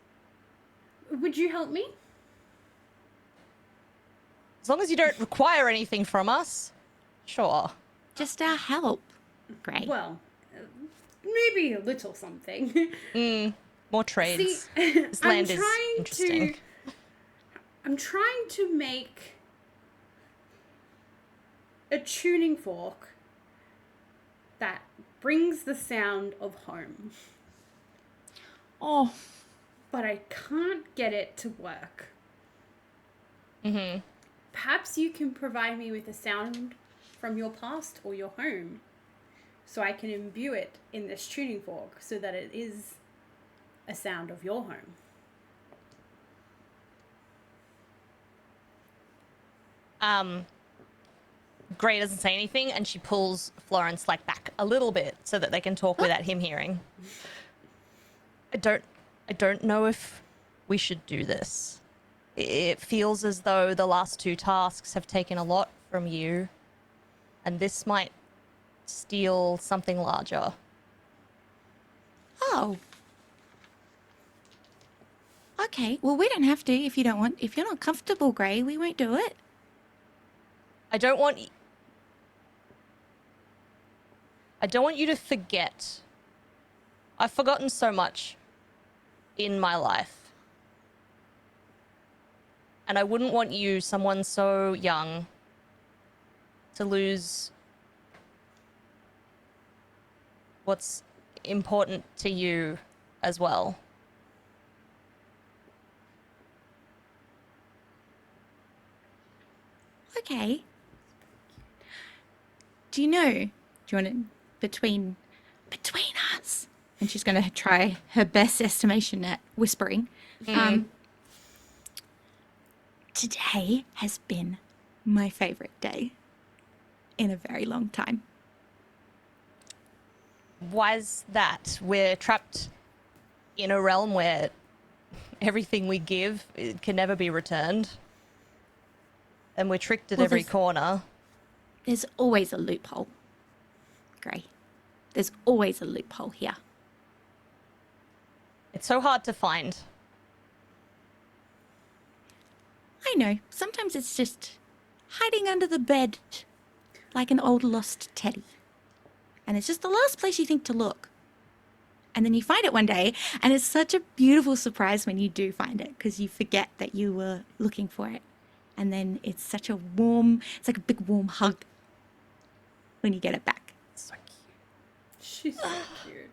S1: Would you help me?
S2: As long as you don't require anything from us, sure.
S3: Just our help. Great.
S1: Well, maybe a little something.
S2: More trades.
S1: See,
S2: This land is interesting.
S1: I'm trying to make a tuning fork that brings the sound of home.
S3: Oh.
S1: But I can't get it to work.
S2: Mm-hmm.
S1: Perhaps you can provide me with a sound from your past or your home, so I can imbue it in this tuning fork so that it is a sound of your home.
S2: Gray doesn't say anything, and she pulls Florence back a little bit so that they can talk without him hearing. I don't know if we should do this. It feels as though the last two tasks have taken a lot from you, and this might steal something larger.
S3: Oh. Okay, well, we don't have to if you don't want. If you're not comfortable, Gray, we won't do it.
S2: I don't want you to forget. I've forgotten so much in my life. And I wouldn't want you, someone so young, to lose what's important to you as well.
S3: Okay. Do you want to, between us, and she's going to try her best estimation at whispering. Today has been my favorite day in a very long time.
S2: Why's that? We're trapped in a realm where everything we give can never be returned. And we're tricked at every corner.
S3: There's always a loophole, Gray. There's always a loophole here.
S2: It's so hard to find.
S3: I know. Sometimes it's just hiding under the bed like an old lost teddy. And it's just the last place you think to look. And then you find it one day, and it's such a beautiful surprise when you do find it, because you forget that you were looking for it. And then it's such a warm, it's like a big warm hug when you get it back.
S2: So cute.
S1: She's so cute.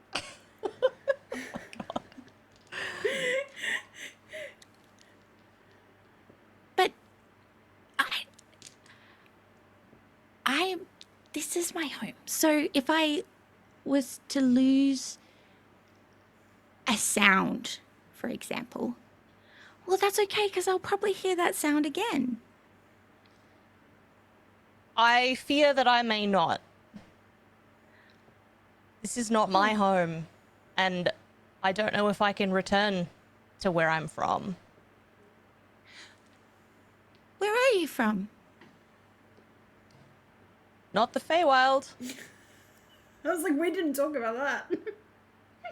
S3: But this is my home. So if I was to lose a sound, for example, well, that's okay, because I'll probably hear that sound again.
S2: I fear that I may not. This is not my home, and I don't know if I can return to where I'm from.
S3: Where are you from?
S2: Not the Feywild.
S1: I was like, we didn't talk about that.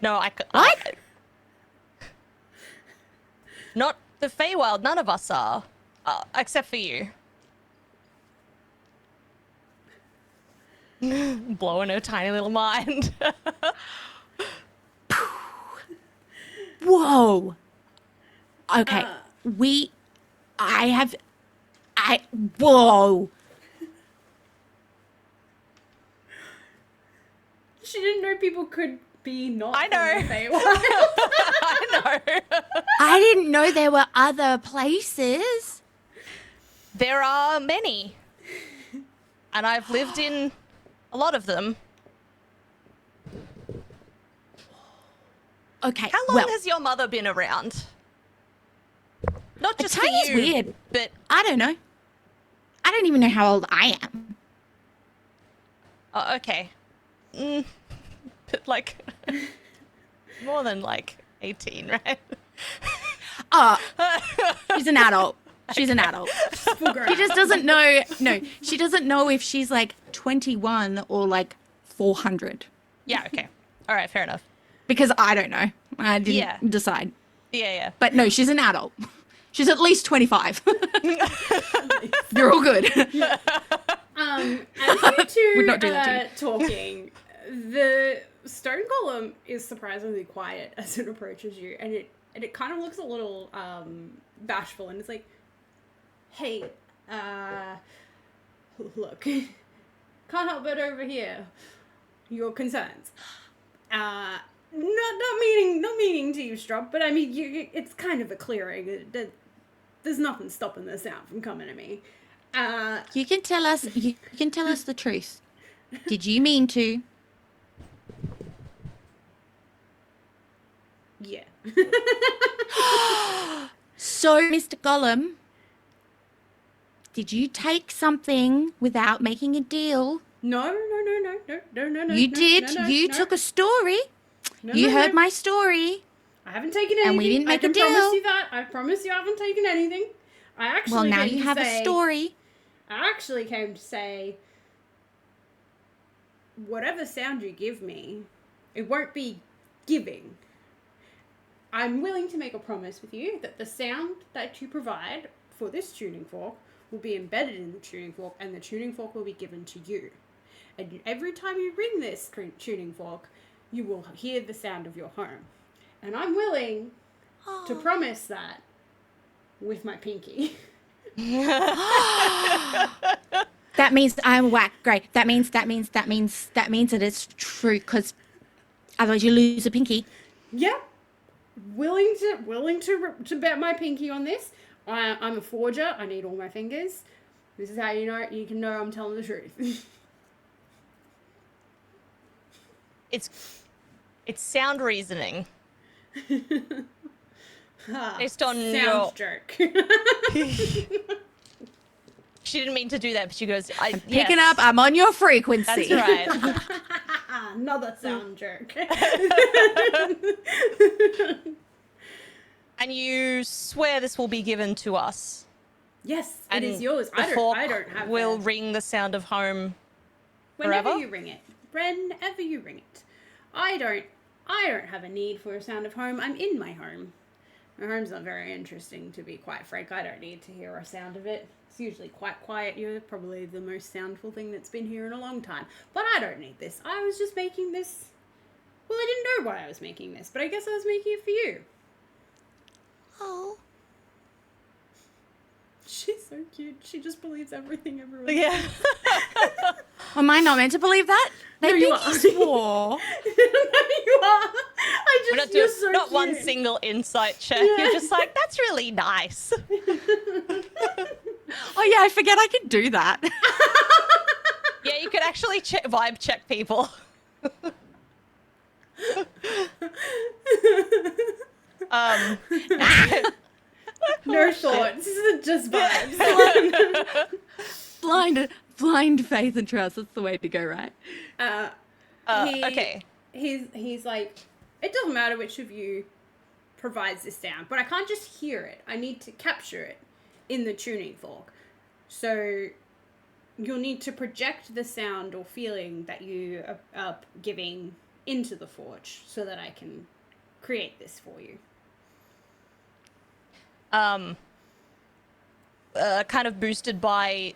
S2: No,
S3: What?
S2: Not the Feywild. None of us are. Except for you. Blowing her tiny little mind.
S3: Whoa. Okay.
S1: Uh.
S3: Whoa.
S1: She didn't know people could be not
S2: I know.
S1: from the Feywild.
S2: I know.
S3: I didn't know there were other places.
S2: There are many. And I've lived in a lot of them.
S3: Okay.
S2: How long has your mother been around? Not just for
S3: Tanya's
S2: you,
S3: weird.
S2: but
S3: I don't know. I don't even know how old I am.
S2: oh, okay. But like more than like 18, right?
S3: She's an adult. She's an adult. She just doesn't know. No, she doesn't know if she's like 21 or like 400.
S2: Yeah, okay. All right, fair enough.
S3: Because I don't know. I didn't decide.
S2: Yeah.
S3: But no, she's an adult. She's at least 25. You're all good.
S1: As you two
S3: Would not do that to
S1: are
S3: you.
S1: talking, the stone golem is surprisingly quiet as it approaches you, and it kind of looks a little bashful, and it's like, "Hey, look, can't help but overhear your concerns. Not meaning to eavesdrop, but I mean, it's kind of a clearing. There's nothing stopping the sound from coming to me.
S3: You can tell us the truth. Did you mean to?
S1: Yeah."
S3: So, Mr. Gollum, did you take something without making a deal?
S1: No.
S3: You did. You took a story. You heard my story.
S1: I haven't taken anything.
S3: And we didn't make a
S1: I
S3: deal.
S1: can promise you that. I promise you I haven't taken anything. I actually
S3: Well, now
S1: came
S3: you
S1: to
S3: have a
S1: say-
S3: story.
S1: I actually came to say, whatever sound you give me, it won't be giving. I'm willing to make a promise with you that the sound that you provide for this tuning fork will be embedded in the tuning fork, and the tuning fork will be given to you. And every time you ring this tuning fork, you will hear the sound of your home. And I'm willing to promise that with my pinky.
S3: That means I'm whack. Great. That means that it's true, because otherwise you lose a pinky.
S1: Yeah. Willing to bet my pinky on this. I'm a forger. I need all my fingers. This is how you can know I'm telling the truth.
S2: It's sound reasoning. Based on
S1: Sound
S2: your...
S1: jerk.
S2: She didn't mean to do that, but she goes,
S3: Picking up, I'm on your frequency.
S2: That's right.
S1: Another sound jerk.
S2: And you swear this will be given to us.
S1: Yes,
S2: And
S1: it is yours.
S2: the
S1: I
S2: fork
S1: don't have
S2: will
S1: that.
S2: ring the sound of home
S1: Whenever
S2: forever?
S1: you ring it. Whenever you ring it. I don't have a need for a sound of home. I'm in my home. My home's not very interesting, to be quite frank. I don't need to hear a sound of it. It's usually quite quiet. You're probably the most soundful thing that's been here in a long time. But I don't need this. I was just making this... Well, I didn't know why I was making this, but I guess I was making it for you.
S3: Oh.
S1: She's so cute. She just believes everything everyone
S2: Yeah.
S3: Am I not meant to believe that?
S1: No,
S3: They
S1: you
S3: think
S1: are.
S3: you swore.
S1: No, you are.
S2: We're not
S1: you're
S2: doing
S1: so
S2: not one
S1: cute.
S2: single insight check.
S1: Yeah.
S2: You're just like, that's really nice.
S3: Oh yeah, I forget I could do that.
S2: Yeah, you could actually vibe check people.
S1: No thoughts. This is just vibes.
S3: blind faith and trust. That's the way to go, right?
S2: Okay.
S1: He's like, it doesn't matter which of you provides this sound, but I can't just hear it. I need to capture it in the tuning fork. So you'll need to project the sound or feeling that you are giving into the forge so that I can create this for you.
S2: Kind of boosted by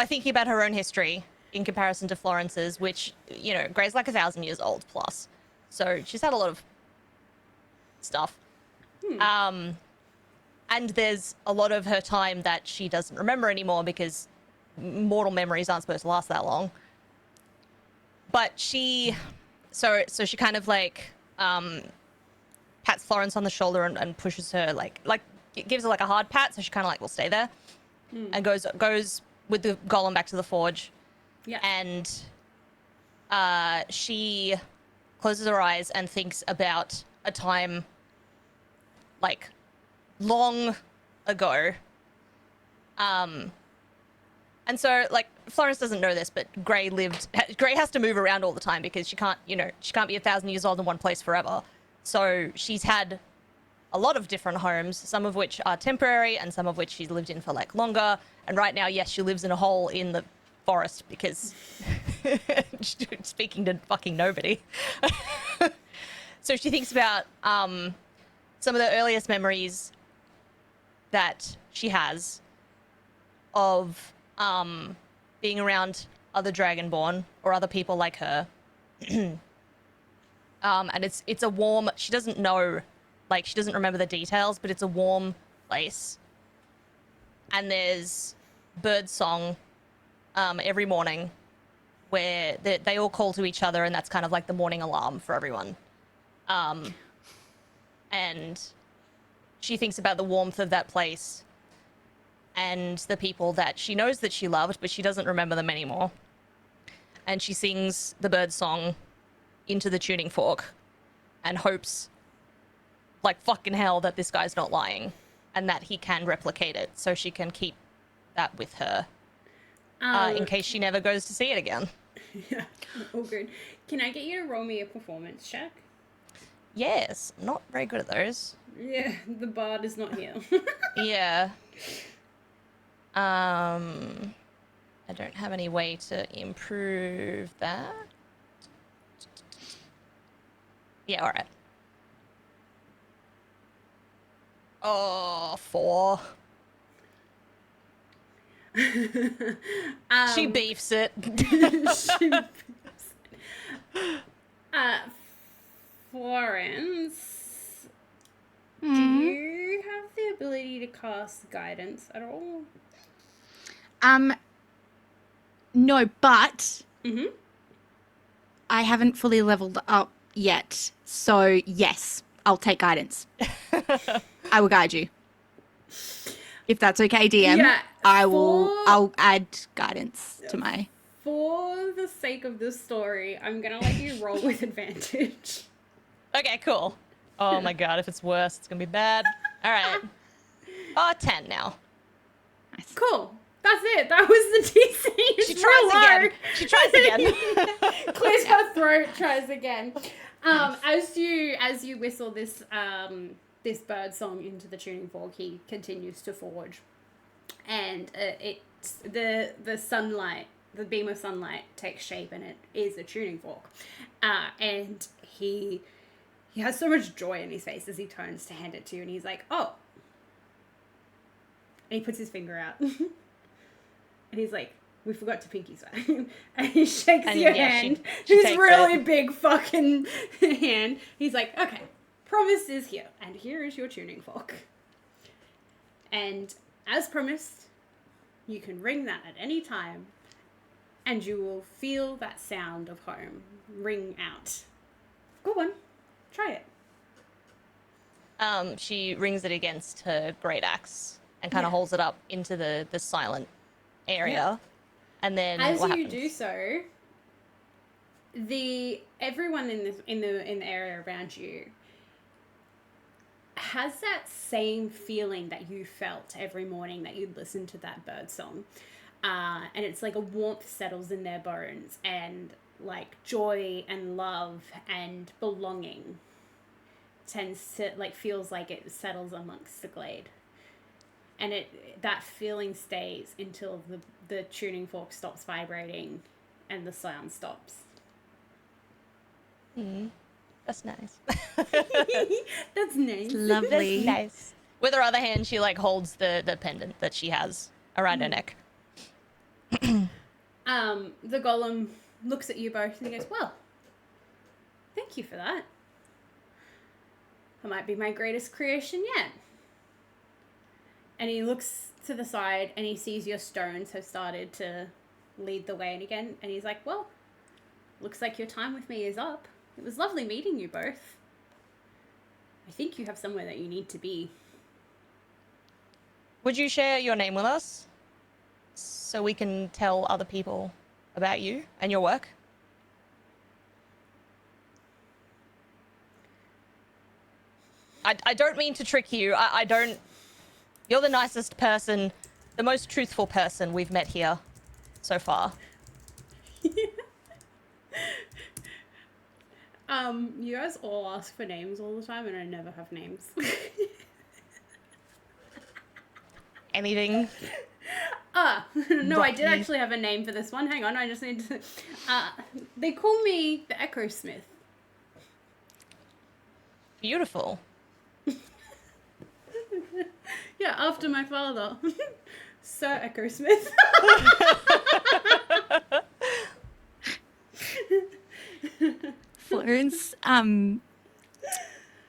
S2: thinking about her own history in comparison to Florence's, which, you know, Grey's like 1,000 years old plus. So she's had a lot of stuff. And there's a lot of her time that she doesn't remember anymore because mortal memories aren't supposed to last that long. But so she kind of like pats Florence on the shoulder and pushes her like gives her like a hard pat, so she kind of like will stay there, and goes with the golem back to the forge.
S1: Yeah.
S2: And she closes her eyes and thinks about a time like long ago. And so like Florence doesn't know this, but Grey has to move around all the time because she can't be 1,000 years old in one place forever. So she's had a lot of different homes, some of which are temporary and some of which she's lived in for like longer. And right now, yes, she lives in a hole in the forest because speaking to fucking nobody. So she thinks about some of the earliest memories that she has of being around other Dragonborn or other people like her. And it's a warm, she doesn't know, like she doesn't remember the details, but it's a warm place. And there's bird song every morning where they all call to each other, and that's kind of like the morning alarm for everyone. And she thinks about the warmth of that place and the people that she knows that she loved, but she doesn't remember them anymore. And she sings the bird song into the tuning fork and hopes like fucking hell that this guy's not lying and that he can replicate it so she can keep that with her in case she never goes to see it again.
S1: Yeah, all good. Can I get you to roll me a performance check?
S2: Yes, I'm not very good at those.
S1: Yeah, the bard is not here.
S2: Yeah. I don't have any way to improve that. Yeah, all right. Oh, 4. She beefs it.
S1: Florence, do you have the ability to cast guidance at all?
S3: No, but I haven't fully leveled up yet. So yes, I'll take guidance. I will guide you. If that's okay, DM.
S1: Yeah,
S3: I'll add guidance to my.
S1: For the sake of this story, I'm gonna let you roll with advantage.
S2: Okay, cool. Oh my god, if it's worse, it's gonna be bad. All right. 10 now.
S3: Nice.
S1: Cool. That's it. That was the DC.
S2: She tries again. She tries again.
S1: Clears her throat. Tries again. As you whistle this this bird song into the tuning fork, he continues to forge, and it's the sunlight, the beam of sunlight takes shape, and it is a tuning fork, and he has so much joy in his face as he turns to hand it to you, and he's like, "Oh," and he puts his finger out. And he's like, "We forgot to pinky swear." And he shakes your hand.
S2: She
S1: His really big fucking hand. He's like, "Okay, promise is here. And here is your tuning fork. And as promised, you can ring that at any time. And you will feel that sound of home ring out. Go on, try it."
S2: She rings it against her great axe and kind of holds it up into the silent area.
S1: Yeah.
S2: And then
S1: as
S2: what
S1: you
S2: happens?
S1: do so, everyone in the area around you has that same feeling that you felt every morning that you'd listen to that bird song. And it's like a warmth settles in their bones, and like joy and love and belonging tends to, like, feels like it settles amongst the glade. and that feeling stays until the tuning fork stops vibrating and the sound stops.
S2: That's nice.
S1: That's nice.
S3: Lovely.
S2: That's nice. With her other hand, she like holds the pendant that she has around her neck.
S1: The golem looks at you both and he goes, well, thank you for that. That might be my greatest creation yet. And he looks to the side and he sees your stones have started to lead the way again. And he's like, well, looks like your time with me is up. It was lovely meeting you both. I think you have somewhere that you need to be.
S2: Would you share your name with us so we can tell other people about you and your work? I don't mean to trick you. I don't... You're the nicest person, the most truthful person we've met here so far.
S1: You guys all ask for names all the time and I never have names.
S2: Anything?
S1: No, I did
S2: Rocky.
S1: actually have a name for this one. Hang on, I just need to... they call me the Echo Smith.
S2: Beautiful.
S1: Yeah, after my father. Sir Echo Smith.
S3: Florence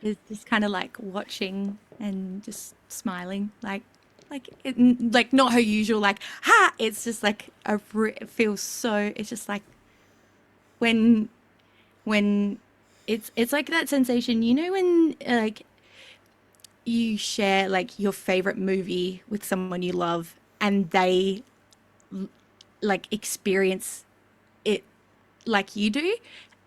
S3: is just kind of like watching and just smiling, like not her usual like ha. It's just like it feels so. It's just like when it's like that sensation, you know, when like you share like your favorite movie with someone you love and they like experience it like you do,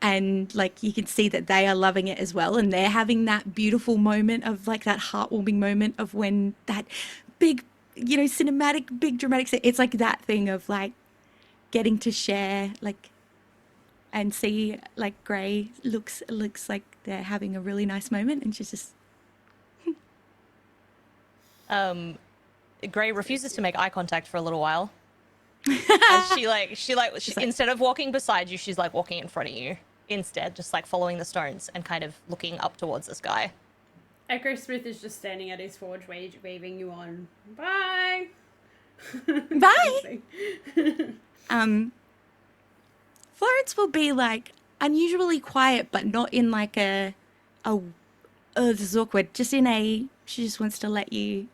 S3: and like you can see that they are loving it as well, and they're having that beautiful moment of like that heartwarming moment of when that big, you know, cinematic big dramatic it's like that thing of like getting to share like and see like Gray looks like they're having a really nice moment, and she's just
S2: Gray refuses to make eye contact for a little while. And she instead of walking beside you, she's like walking in front of you instead, just like following the stones and kind of looking up towards the sky.
S1: Echo Smith is just standing at his forge waving you on. Bye.
S3: bye. Florence will be like unusually quiet, but not in like a oh, this is awkward. Just in a, she just wants to let you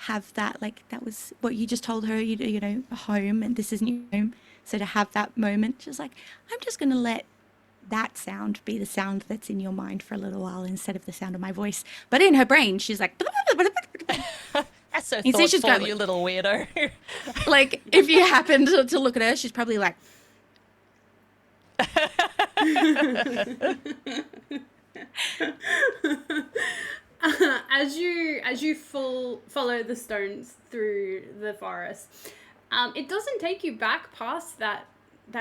S3: have that, like that was what you just told her, you know, a home, and this isn't your home. So to have that moment, she's like, I'm just going to let that sound be the sound that's in your mind for a little while instead of the sound of my voice. But in her brain, she's like,
S2: That's so
S3: You see she's
S2: thoughtful,
S3: got,
S2: you little weirdo.
S3: like if you happen to look at her, she's probably like,
S1: As you follow the stones through the forest, it doesn't take you back past that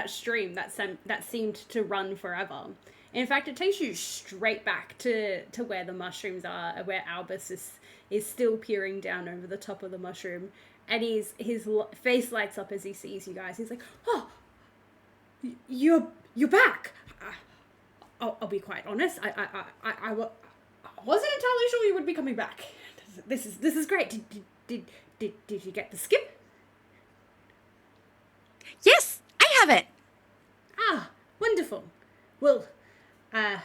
S1: stream that seemed to run forever. In fact, it takes you straight back to where the mushrooms are, where Albus is still peering down over the top of the mushroom, and his face lights up as he sees you guys. He's like, "Oh, you're back." I'll be quite honest. I wasn't entirely sure you would be coming back. This is great. Did you get the skip?
S3: yes, I have it.
S1: Ah, wonderful. Well, I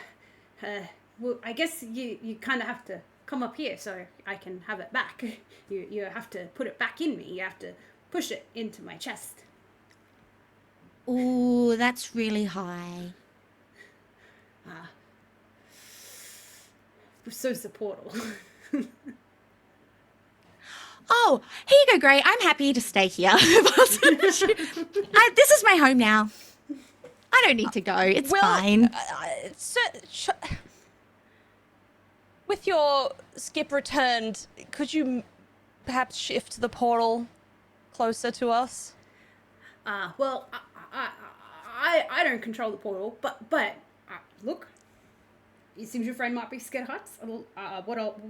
S1: guess you kind of have to come up here so I can have it back. You have to put it back in me. You have to push it into my chest.
S3: Ooh, that's really high.
S1: We're so supportable.
S3: Oh, here you go, Gray. I'm happy to stay here. This is my home now. I don't need to go. It's fine.
S2: With your skip returned, could you perhaps shift the portal closer to us?
S1: Well, I don't control the portal, but look, it seems your friend might be scared of heights.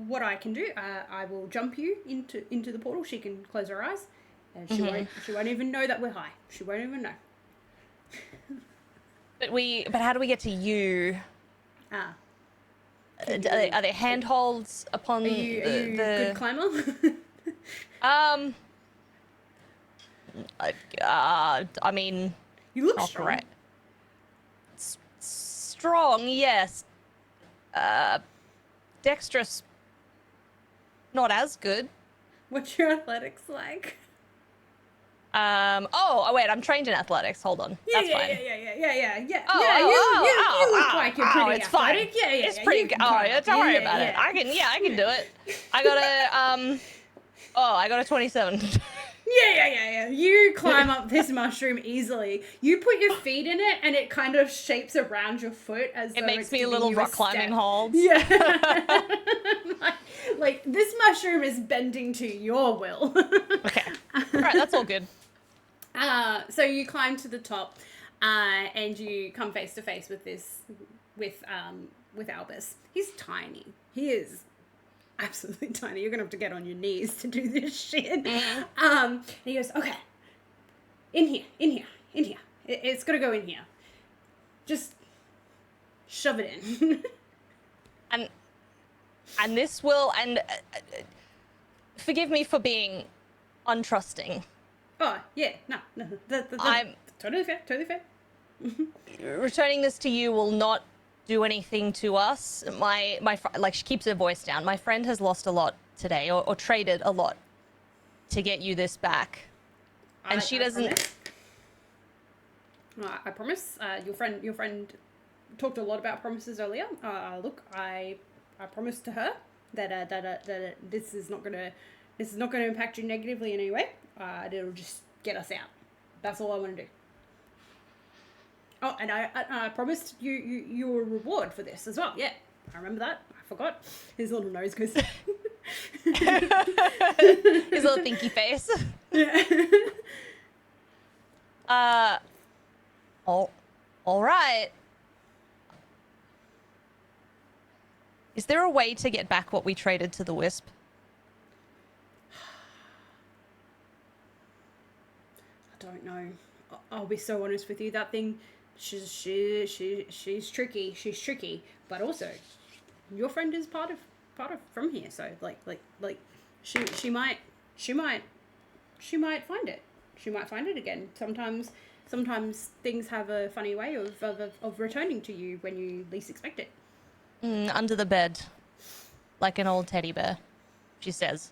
S1: What I can do, I will jump you into the portal. She can close her eyes, and she won't even know that we're high. She won't even know.
S2: But how do we get to you? Are there handholds upon
S1: are you a good climber?
S2: I mean,
S1: You look
S2: not
S1: strong.
S2: great. Strong, yes. Dexterous, not as good.
S1: What's your athletics like?
S2: Oh, wait, I'm trained in athletics. Hold on. That's fine.
S1: Yeah.
S2: Oh,
S1: You look like you're pretty
S2: it's fine.
S1: athletic. Yeah.
S2: It's pretty good. Oh, yeah, don't worry about it. I can do it. I got a 27.
S1: Yeah. You climb up this mushroom easily. You put your feet in it, and it kind of shapes around your foot as
S2: It makes me a little rock climbing hold.
S1: Yeah. like this mushroom is bending to your will.
S2: Okay. All right, that's all good.
S1: So you climb to the top, and you come face to face with Albus. He's tiny. He is absolutely tiny. You're gonna have to get on your knees to do this shit. And he goes, okay, in here. It's gotta go in here. Just shove it in.
S2: And this will, forgive me for being untrusting.
S1: Oh yeah, no.
S2: I'm
S1: totally fair.
S2: returning this to you will not do anything to us. Like, she keeps her voice down. My friend has lost a lot today, or traded a lot to get you this back, and she doesn't.
S1: I promise. Your friend talked a lot about promises earlier. Look, I promised to her that this is not gonna impact you negatively in any way. It'll just get us out. That's all I want to do. Oh, and I promised you a reward for this as well. Yeah, I remember that. I forgot. His little nose goes.
S2: His little thinky face. All right. Is there a way to get back what we traded to the Wisp?
S1: I don't know. I'll be so honest with you. That thing, she's tricky. She's tricky, but also, your friend is part of from here. So like she might find it. She might find it again. Sometimes things have a funny way of returning to you when you least expect it.
S2: Under the bed, like an old teddy bear, she says.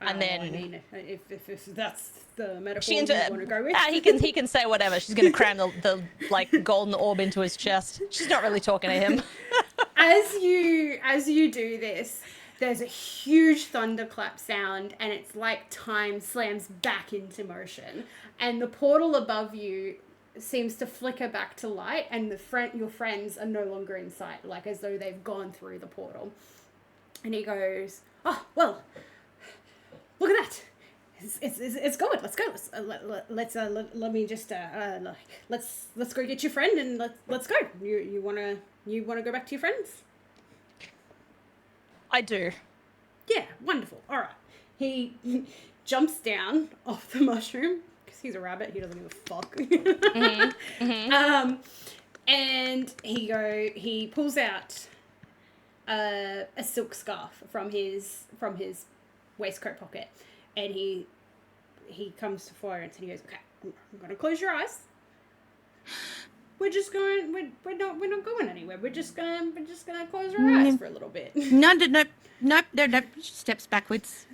S2: And then,
S1: I mean, if that's the metaphor you want to go with,
S2: he can say whatever. She's gonna cram the like golden orb into his chest. She's not really talking to him.
S1: As you do this, there's a huge thunderclap sound, and it's like time slams back into motion, and the portal above you seems to flicker back to light, and your friends are no longer in sight, like as though they've gone through the portal. And he goes, "Oh well, look at that! It's going. Let's go. Let me just let's go get your friend and let's go. You wanna go back to your friends?"
S2: I do.
S1: Yeah, wonderful. All right. He jumps down off the mushroom because he's a rabbit. He doesn't give a fuck. And he pulls out a silk scarf from his waistcoat pocket, and he comes to Florence and he goes, "Okay, I'm gonna close your eyes. We're not going anywhere. We're just gonna close our eyes for a little bit."
S3: No. She steps backwards.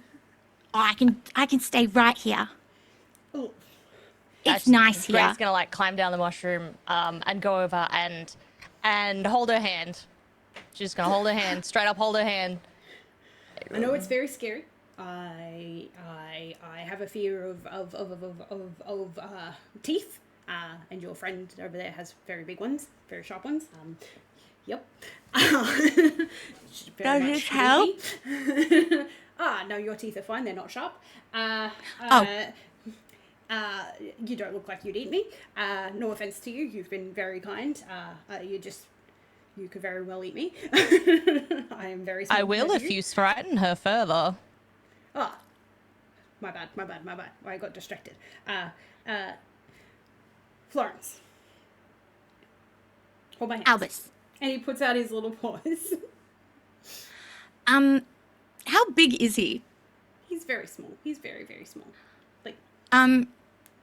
S3: Oh, I can stay right here.
S1: Oh.
S3: It's nice here.
S2: Grace's gonna like climb down the mushroom, and go over and hold her hand. She's gonna hold her hand, straight up hold her hand.
S1: I know it's very scary. I have a fear of teeth. And your friend over there has very big ones, very sharp ones. Yep.
S3: Does this help?
S1: No, your teeth are fine. They're not sharp. You don't look like you'd eat me. No offense to you. You've been very kind. you could very well eat me. I am very small.
S2: I will if you frighten her further.
S1: Oh, my bad. I got distracted. Florence. Hold my hands.
S3: Albus.
S1: And he puts out his little paws.
S3: How big is he?
S1: He's very small. He's very, very small.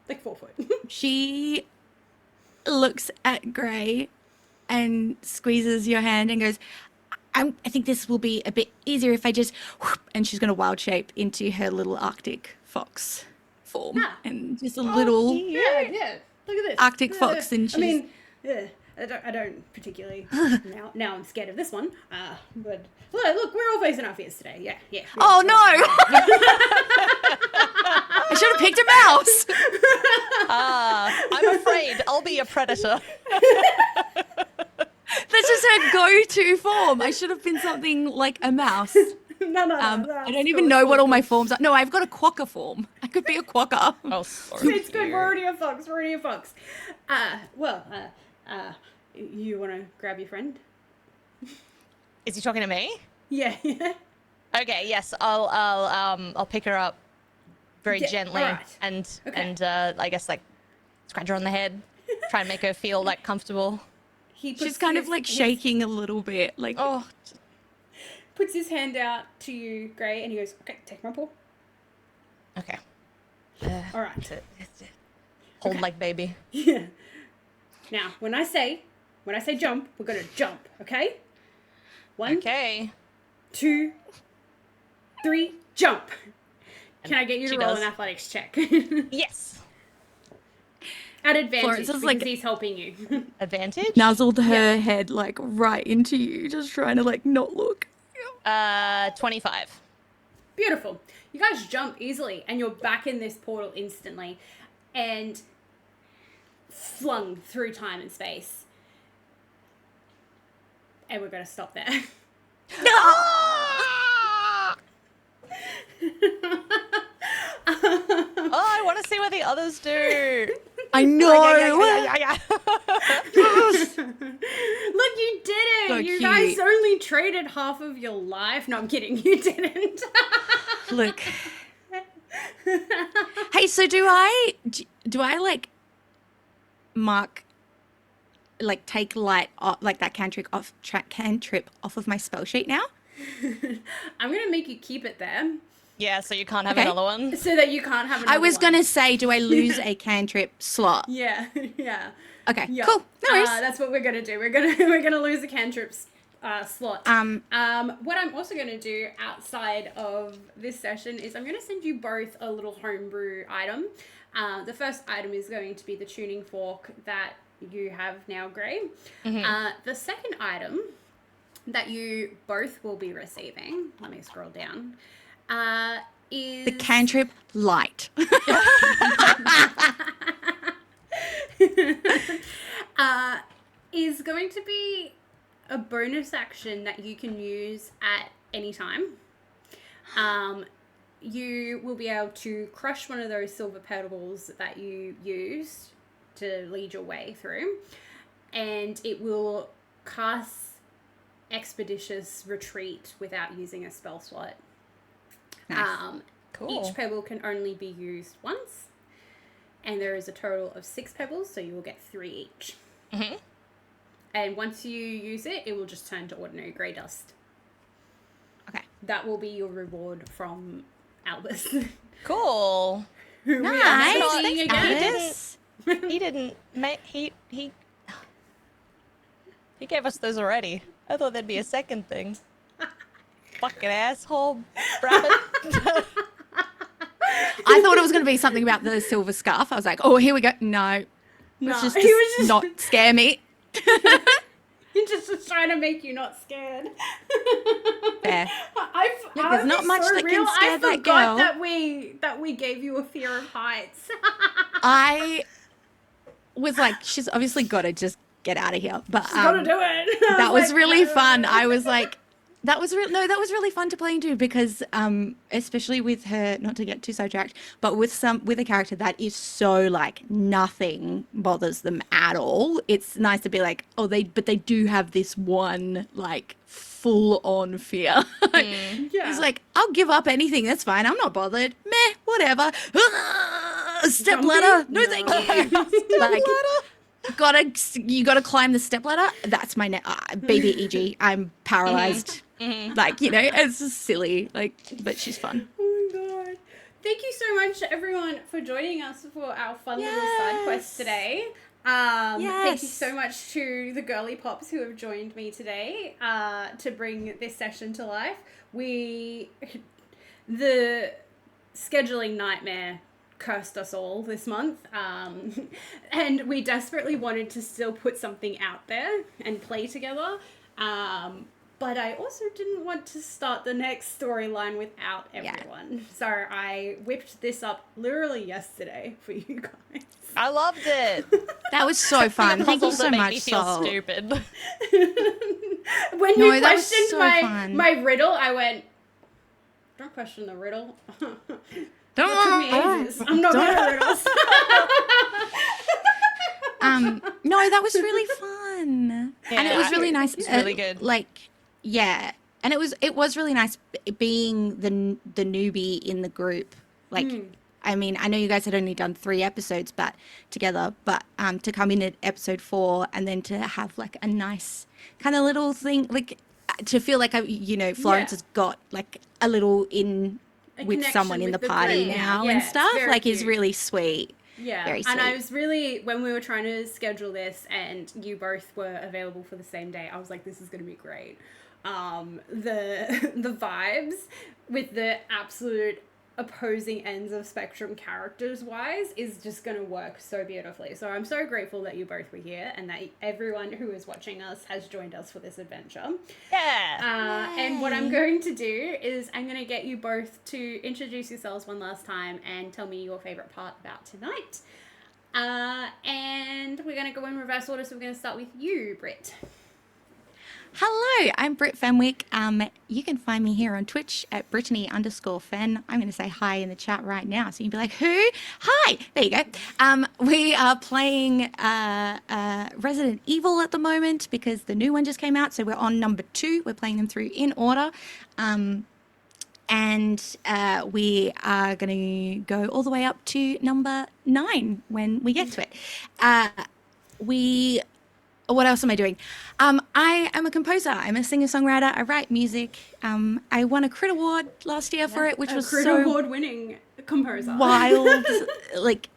S1: Like 4 foot.
S3: She looks at Gray and squeezes your hand and goes, I think this will be a bit easier if I just, whoop, and she's going to wild shape into her little Arctic fox form. And just a little
S1: Yeah. Look at this.
S3: Arctic fox. And she's...
S1: I mean, I don't particularly, now I'm scared of this one. But look, we're all facing our fears today. Yeah.
S3: Oh, no. I should have picked a mouse.
S2: I'm afraid I'll be a predator.
S3: That's just her go-to form. I should have been something like a mouse.
S1: No.
S3: I don't even know what all my forms are. No, I've got a quokka form. I could be a quokka.
S2: Oh, sorry.
S1: It's good. We're already a fox. You want to grab your friend?
S2: Is he talking to me?
S1: Yeah.
S2: Okay, yes, I'll pick her up very gently
S1: alright.
S2: and
S1: Okay.
S2: I guess like scratch her on the head, try and make her feel like comfortable.
S3: She's kind of like shaking a little bit. Like,
S2: Oh,
S1: puts his hand out to you, Gray, and he goes, "Okay, take my paw."
S2: okay.
S1: All right.
S2: Hold like baby.
S1: Yeah. Now, when I say jump, we're gonna jump. Okay. 1,
S2: Okay.
S1: 2, 3, jump. Can I get you to
S2: She
S1: roll
S2: does.
S1: an athletics check?
S2: Yes.
S1: At advantage,
S3: Florence is
S1: because
S3: like-
S1: he's helping you.
S2: Advantage?
S3: nuzzled her head like right into you, just trying to like not look.
S2: 25.
S1: Beautiful. You guys jump easily, and you're back in this portal instantly, and flung through time and space. And we're going to stop there.
S2: Oh, I want to see what the others do.
S3: I know.
S1: Look, you did it!
S3: So
S1: you
S3: cute.
S1: guys only traded half of your life. No, I'm kidding. You didn't.
S3: Look. Hey, so do I like mark, like take light off, like that cantrip off of my spell sheet now?
S1: I'm going to make you keep it there
S2: Yeah, so you can't have
S3: Okay.
S2: another one.
S1: so that you can't have another
S3: I was
S1: one.
S3: gonna say, do I lose a cantrip slot?
S1: Yeah.
S3: Okay,
S1: Yeah.
S3: cool. No worries.
S1: That's what we're gonna do. We're gonna lose the cantrips slot. What I'm also gonna do outside of this session is I'm gonna send you both a little homebrew item. The first item is going to be the tuning fork that you have now, Gray. The second item that you both will be receiving, let me scroll down, is
S3: The cantrip light.
S1: is going to be a bonus action that you can use at any time. You will be able to crush one of those silver pebbles that you used to lead your way through, and it will cast Expeditious Retreat without using a spell slot.
S3: Nice.
S2: Cool.
S1: Each pebble can only be used once, and there is a total of 6 pebbles, so you will get 3 each.
S2: Mhm.
S1: And once you use it, it will just turn to ordinary grey dust.
S3: Okay.
S1: That will be your reward from Albus.
S2: Cool.
S1: Who we are
S3: Nice.
S1: never
S3: Thanks,
S1: seeing again.
S3: Alice.
S2: He didn't make he gave us those already. I thought there'd be a second thing. Fucking asshole, rabbit.
S3: I thought it was going to be something about the silver scarf. I was like, oh, here we go. No.
S1: No,
S3: Just,
S1: he was just
S3: not scare me.
S1: he just was trying to make you not scared.
S3: Fair. Look,
S1: I
S3: there's not
S1: was
S3: much
S1: so
S3: that can
S1: real.
S3: scare
S1: I
S3: that
S1: forgot
S3: girl.
S1: that we gave you a fear of heights.
S3: I was like, she's obviously got to just get out of here. But
S1: Gotta do it. I
S3: that was
S1: like,
S3: really fun. I was like, That was that was really fun to play into because especially with her, not to get too sidetracked, but with a character that is so like nothing bothers them at all. It's nice to be like, oh, they do have this one like full on fear.
S1: Yeah.
S3: It's like, I'll give up anything, that's fine. I'm not bothered. Meh, whatever. Step ladder. No, thank you. Like, you gotta climb the step ladder. That's my BBEG. I'm paralyzed. Like, you know, it's just silly. Like, but she's fun.
S1: Oh my god. Thank you so much, everyone, for joining us for our fun little side quest today. Thank you so much to the Girly Pops who have joined me today to bring this session to life. The scheduling nightmare cursed us all this month, and we desperately wanted to still put something out there and play together, but I also didn't want to start the next storyline without everyone. So I whipped this up literally yesterday for you guys.
S2: I loved it.
S3: That was so fun. Thank you
S2: Puzzles
S3: so
S2: that make
S3: much,
S2: me feel
S3: Sol.
S2: stupid.
S1: When
S3: No,
S1: you
S3: that was
S1: questioned
S3: so
S1: my
S3: fun.
S1: riddle, I went, don't question the riddle.
S3: Don't
S1: Look at me, ages. I'm not good at riddles.
S3: No, that was really fun. And it was really nice.
S2: It's really good.
S3: Like, yeah. And it was really nice being the newbie in the group. Like, I mean, I know you guys had only done 3 episodes together, but to come in at episode 4 and then to have like a nice kind of little thing, like to feel like, Florence has got like a little with someone in the party
S1: group
S3: now
S1: Yeah,
S3: and
S1: it's
S3: stuff.
S1: very
S3: Like, is
S1: cute.
S3: really sweet.
S1: Yeah,
S3: Very
S1: and I
S3: sweet.
S1: was really, when we were trying to schedule this and you both were available for the same day, I was like, this is going to be great. The vibes with the absolute opposing ends of spectrum characters wise is just going to work so beautifully. So I'm so grateful that you both were here and that everyone who is watching us has joined us for this adventure.
S2: Yeah.
S1: And what I'm going to do is I'm going to get you both to introduce yourselves one last time and tell me your favorite part about tonight. And we're going to go in reverse order, so we're going to start with you, Britt.
S3: Hello, I'm Britt Fenwick. You can find me here on Twitch at Brittany_Fen. I'm going to say hi in the chat right now, so you can be like, who? Hi! There you go. We are playing Resident Evil at the moment because the new one just came out, so we're on number 2. We're playing them through in order. And we are going to go all the way up to number 9 when we get to it. What else am I doing? I am a composer. I'm a singer-songwriter. I write music. I won a Crit Award last year for it, which was
S1: Crit
S3: so
S1: Award-winning composer.
S3: wild. Like,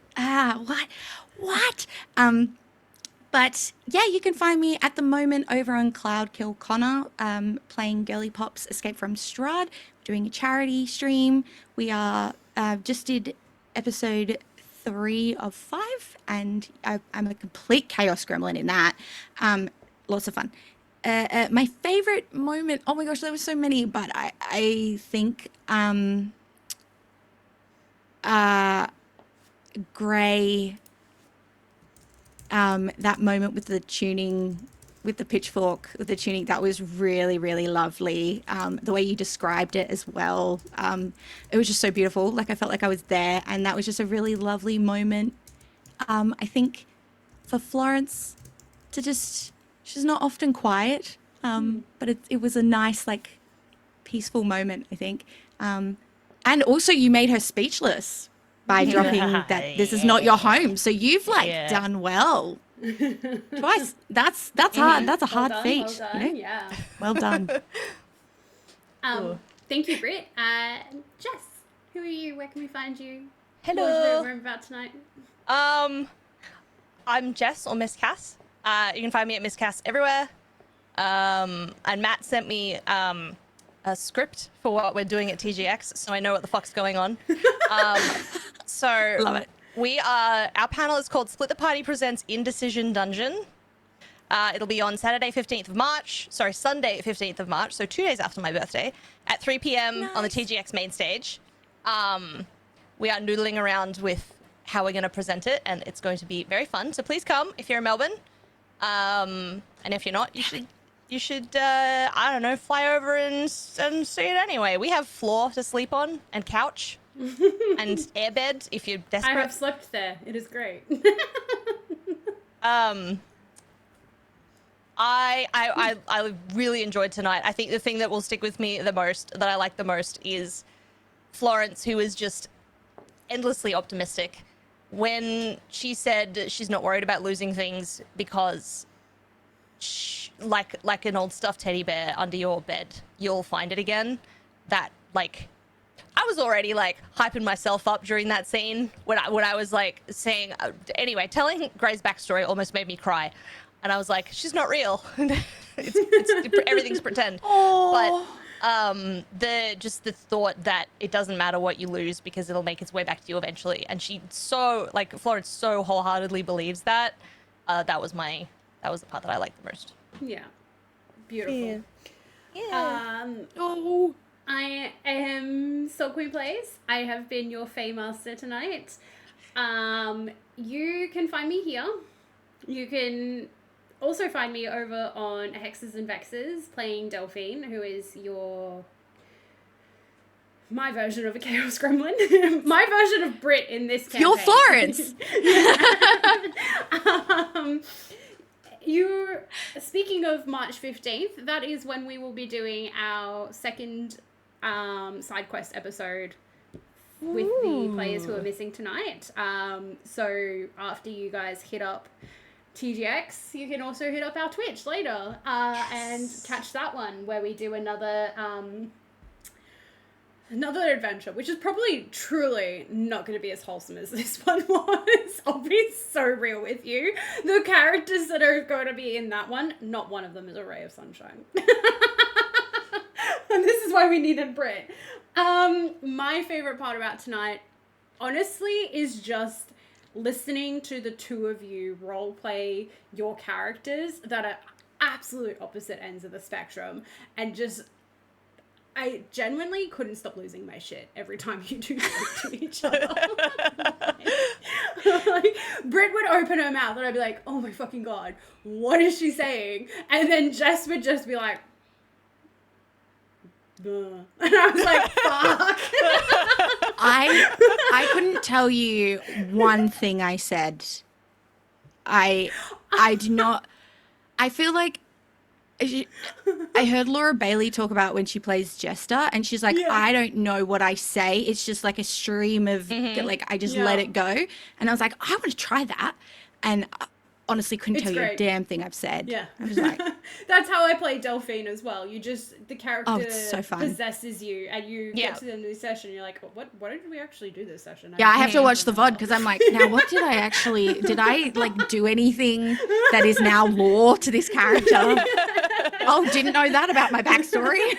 S3: what? But yeah, you can find me at the moment over on Cloud Kill Connor, playing Girly Pop's Escape from Strahd, doing a charity stream. We are just did episode 3 of 5, and I'm a complete chaos gremlin in that. Lots of fun. My favorite moment, oh my gosh, there were so many, but I think Gray, that moment with the tuning, with the pitchfork, with the tuning, that was really, really lovely. The way you described it as well, it was just so beautiful. Like, I felt like I was there, and that was just a really lovely moment. I think for Florence to just, she's not often quiet, but it was a nice, like, peaceful moment, I think. And also you made her speechless by dropping that this is not your home. So you've done well. Twice. That's hard. That's a hard feat.
S1: Well done, yeah.
S3: Well done.
S1: Thank you, Britt. Jess, who are you? Where can we find you?
S2: Hello.
S1: What was your about tonight?
S2: I'm Jess, or Miss Cass. You can find me at Miss Cass everywhere. And Matt sent me a script for what we're doing at TGX, so I know what the fuck's going on. So
S3: Love it.
S2: Our panel is called Split the Party Presents Indecision Dungeon. It'll be on Sunday 15th of March, so 2 days after my birthday, at 3 p.m. on the TGX main stage. We are noodling around with how we're going to present it, and it's going to be very fun. So please come if you're in Melbourne. And if you're not, you should you should, I don't know, fly over and see it anyway. We have floor to sleep on and couch and airbed if you're
S1: I
S2: desperate.
S1: have slept there. It is great.
S2: I really enjoyed tonight. I think the thing that will stick with me the most, that I like the most, is Florence, who is just endlessly optimistic. When she said she's not worried about losing things because, like an old stuffed teddy bear under your bed, you'll find it again. That, like, I was already like hyping myself up during that scene when I was like saying, anyway, telling Grey's backstory almost made me cry. And I was like, she's not real. Everything's pretend.
S3: Oh.
S2: But the thought that it doesn't matter what you lose because it'll make its way back to you eventually. And Florence so wholeheartedly believes that. That was the part that I liked the most.
S1: Yeah. Beautiful.
S2: Yeah.
S3: Oh.
S1: I am Soul Queen Plays. I have been your Fae Master tonight. You can find me here. You can also find me over on Hexes and Vexes playing Delphine, who is my version of a Chaos Gremlin. My version of Brit in this campaign.
S3: You're Florence!
S1: Speaking of March 15th, that is when we will be doing our second side quest episode with the players who are missing tonight. So after you guys hit up TGX, you can also hit up our Twitch later and catch that one where we do another adventure, which is probably truly not going to be as wholesome as this one was. I'll be so real with you. The characters that are going to be in that one, not one of them is a ray of sunshine. And this is why we needed Brit. My favorite part about tonight, honestly, is just listening to the two of you role play your characters that are absolute opposite ends of the spectrum, and just I genuinely couldn't stop losing my shit every time you two spoke to each other. Like, Brit would open her mouth and I'd be like, oh my fucking god, what is she saying? And then Jess would just be like, duh. And I was like, fuck.
S3: I couldn't tell you one thing I said. I do not. I feel like I heard Laura Bailey talk about when she plays Jester, and she's like, I don't know what I say. It's just like a stream of like I just let it go. And I was like, I want to try that, and honestly couldn't tell you a damn thing I've said.
S1: Yeah.
S3: I was like,
S1: that's how I play Delphine as well. You just, the character
S3: it's so fun.
S1: possesses you, and you get to the end of the session, you're like, what did we actually do this session?
S3: I have to watch the VOD because I'm like, now what did I like do anything that is now lore to this character? Oh, didn't know that about my backstory.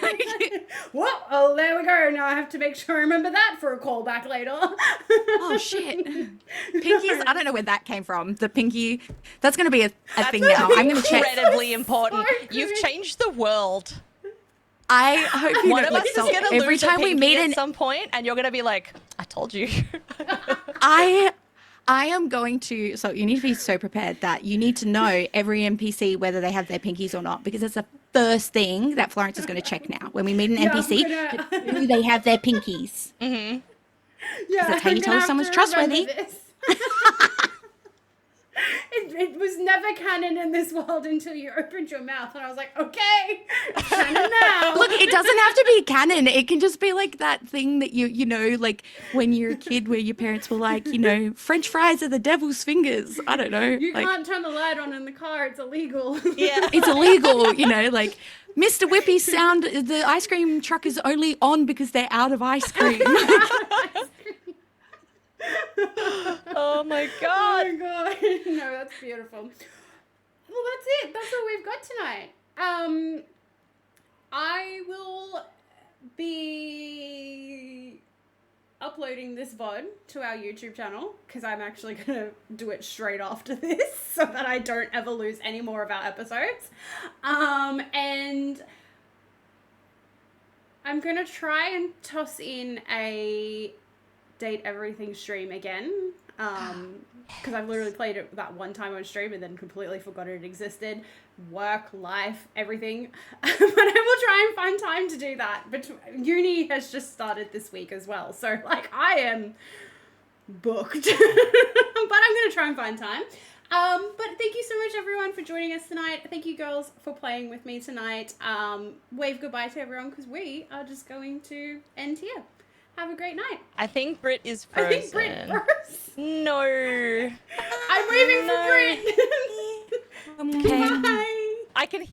S1: Well, oh, there we go. Now I have to make sure I remember that for a callback later.
S3: Oh, shit. Pinkies, I don't know where that came from. The pinky, that's going to be a thing now. I'm going to check.
S2: Incredibly important. You've changed the world.
S3: I hope you
S2: One
S3: know,
S2: of us is going to
S3: every
S2: lose
S3: time
S2: a
S3: we
S2: pinky
S3: meet
S2: at some point, and you're going to be like, I told you.
S3: I am going to, so you need to be so prepared that you need to know every NPC whether they have their pinkies or not, because it's the first thing that Florence is going to check now. When we meet an NPC, do they have their pinkies?
S1: Yeah,
S3: that's how you tell if someone's trustworthy.
S1: It was never canon in this world until you opened your mouth, and I was like, okay, it's canon now.
S3: Look, it doesn't have to be canon. It can just be like that thing that you know, like when you're a kid where your parents were like, you know, French fries are the devil's fingers. I don't know.
S1: You
S3: like,
S1: can't turn the light on in the car. It's illegal.
S2: Yeah.
S3: It's illegal, you know, like Mr. Whippy sound, the ice cream truck is only on because they're out of ice cream.
S2: Oh my god.
S1: Oh my god. No, that's beautiful. Well, that's it. That's all we've got tonight. I will be uploading this VOD to our YouTube channel because I'm actually going to do it straight after this so that I don't ever lose any more of our episodes. And I'm going to try and toss in a Date Everything stream again because I've literally played it that one time on stream and then completely forgot it existed. Work, life, everything. But I will try and find time to do that. But uni has just started this week as well. So, like, I am booked. But I'm going to try and find time. But thank you so much, everyone, for joining us tonight. Thank you, girls, for playing with me tonight. Wave goodbye to everyone because we are just going to end here. Have a great night.
S2: I think Brit is frozen.
S1: I think Brit froze.
S2: No.
S1: I'm waving for Brit.
S3: Okay.
S1: Bye.
S2: I can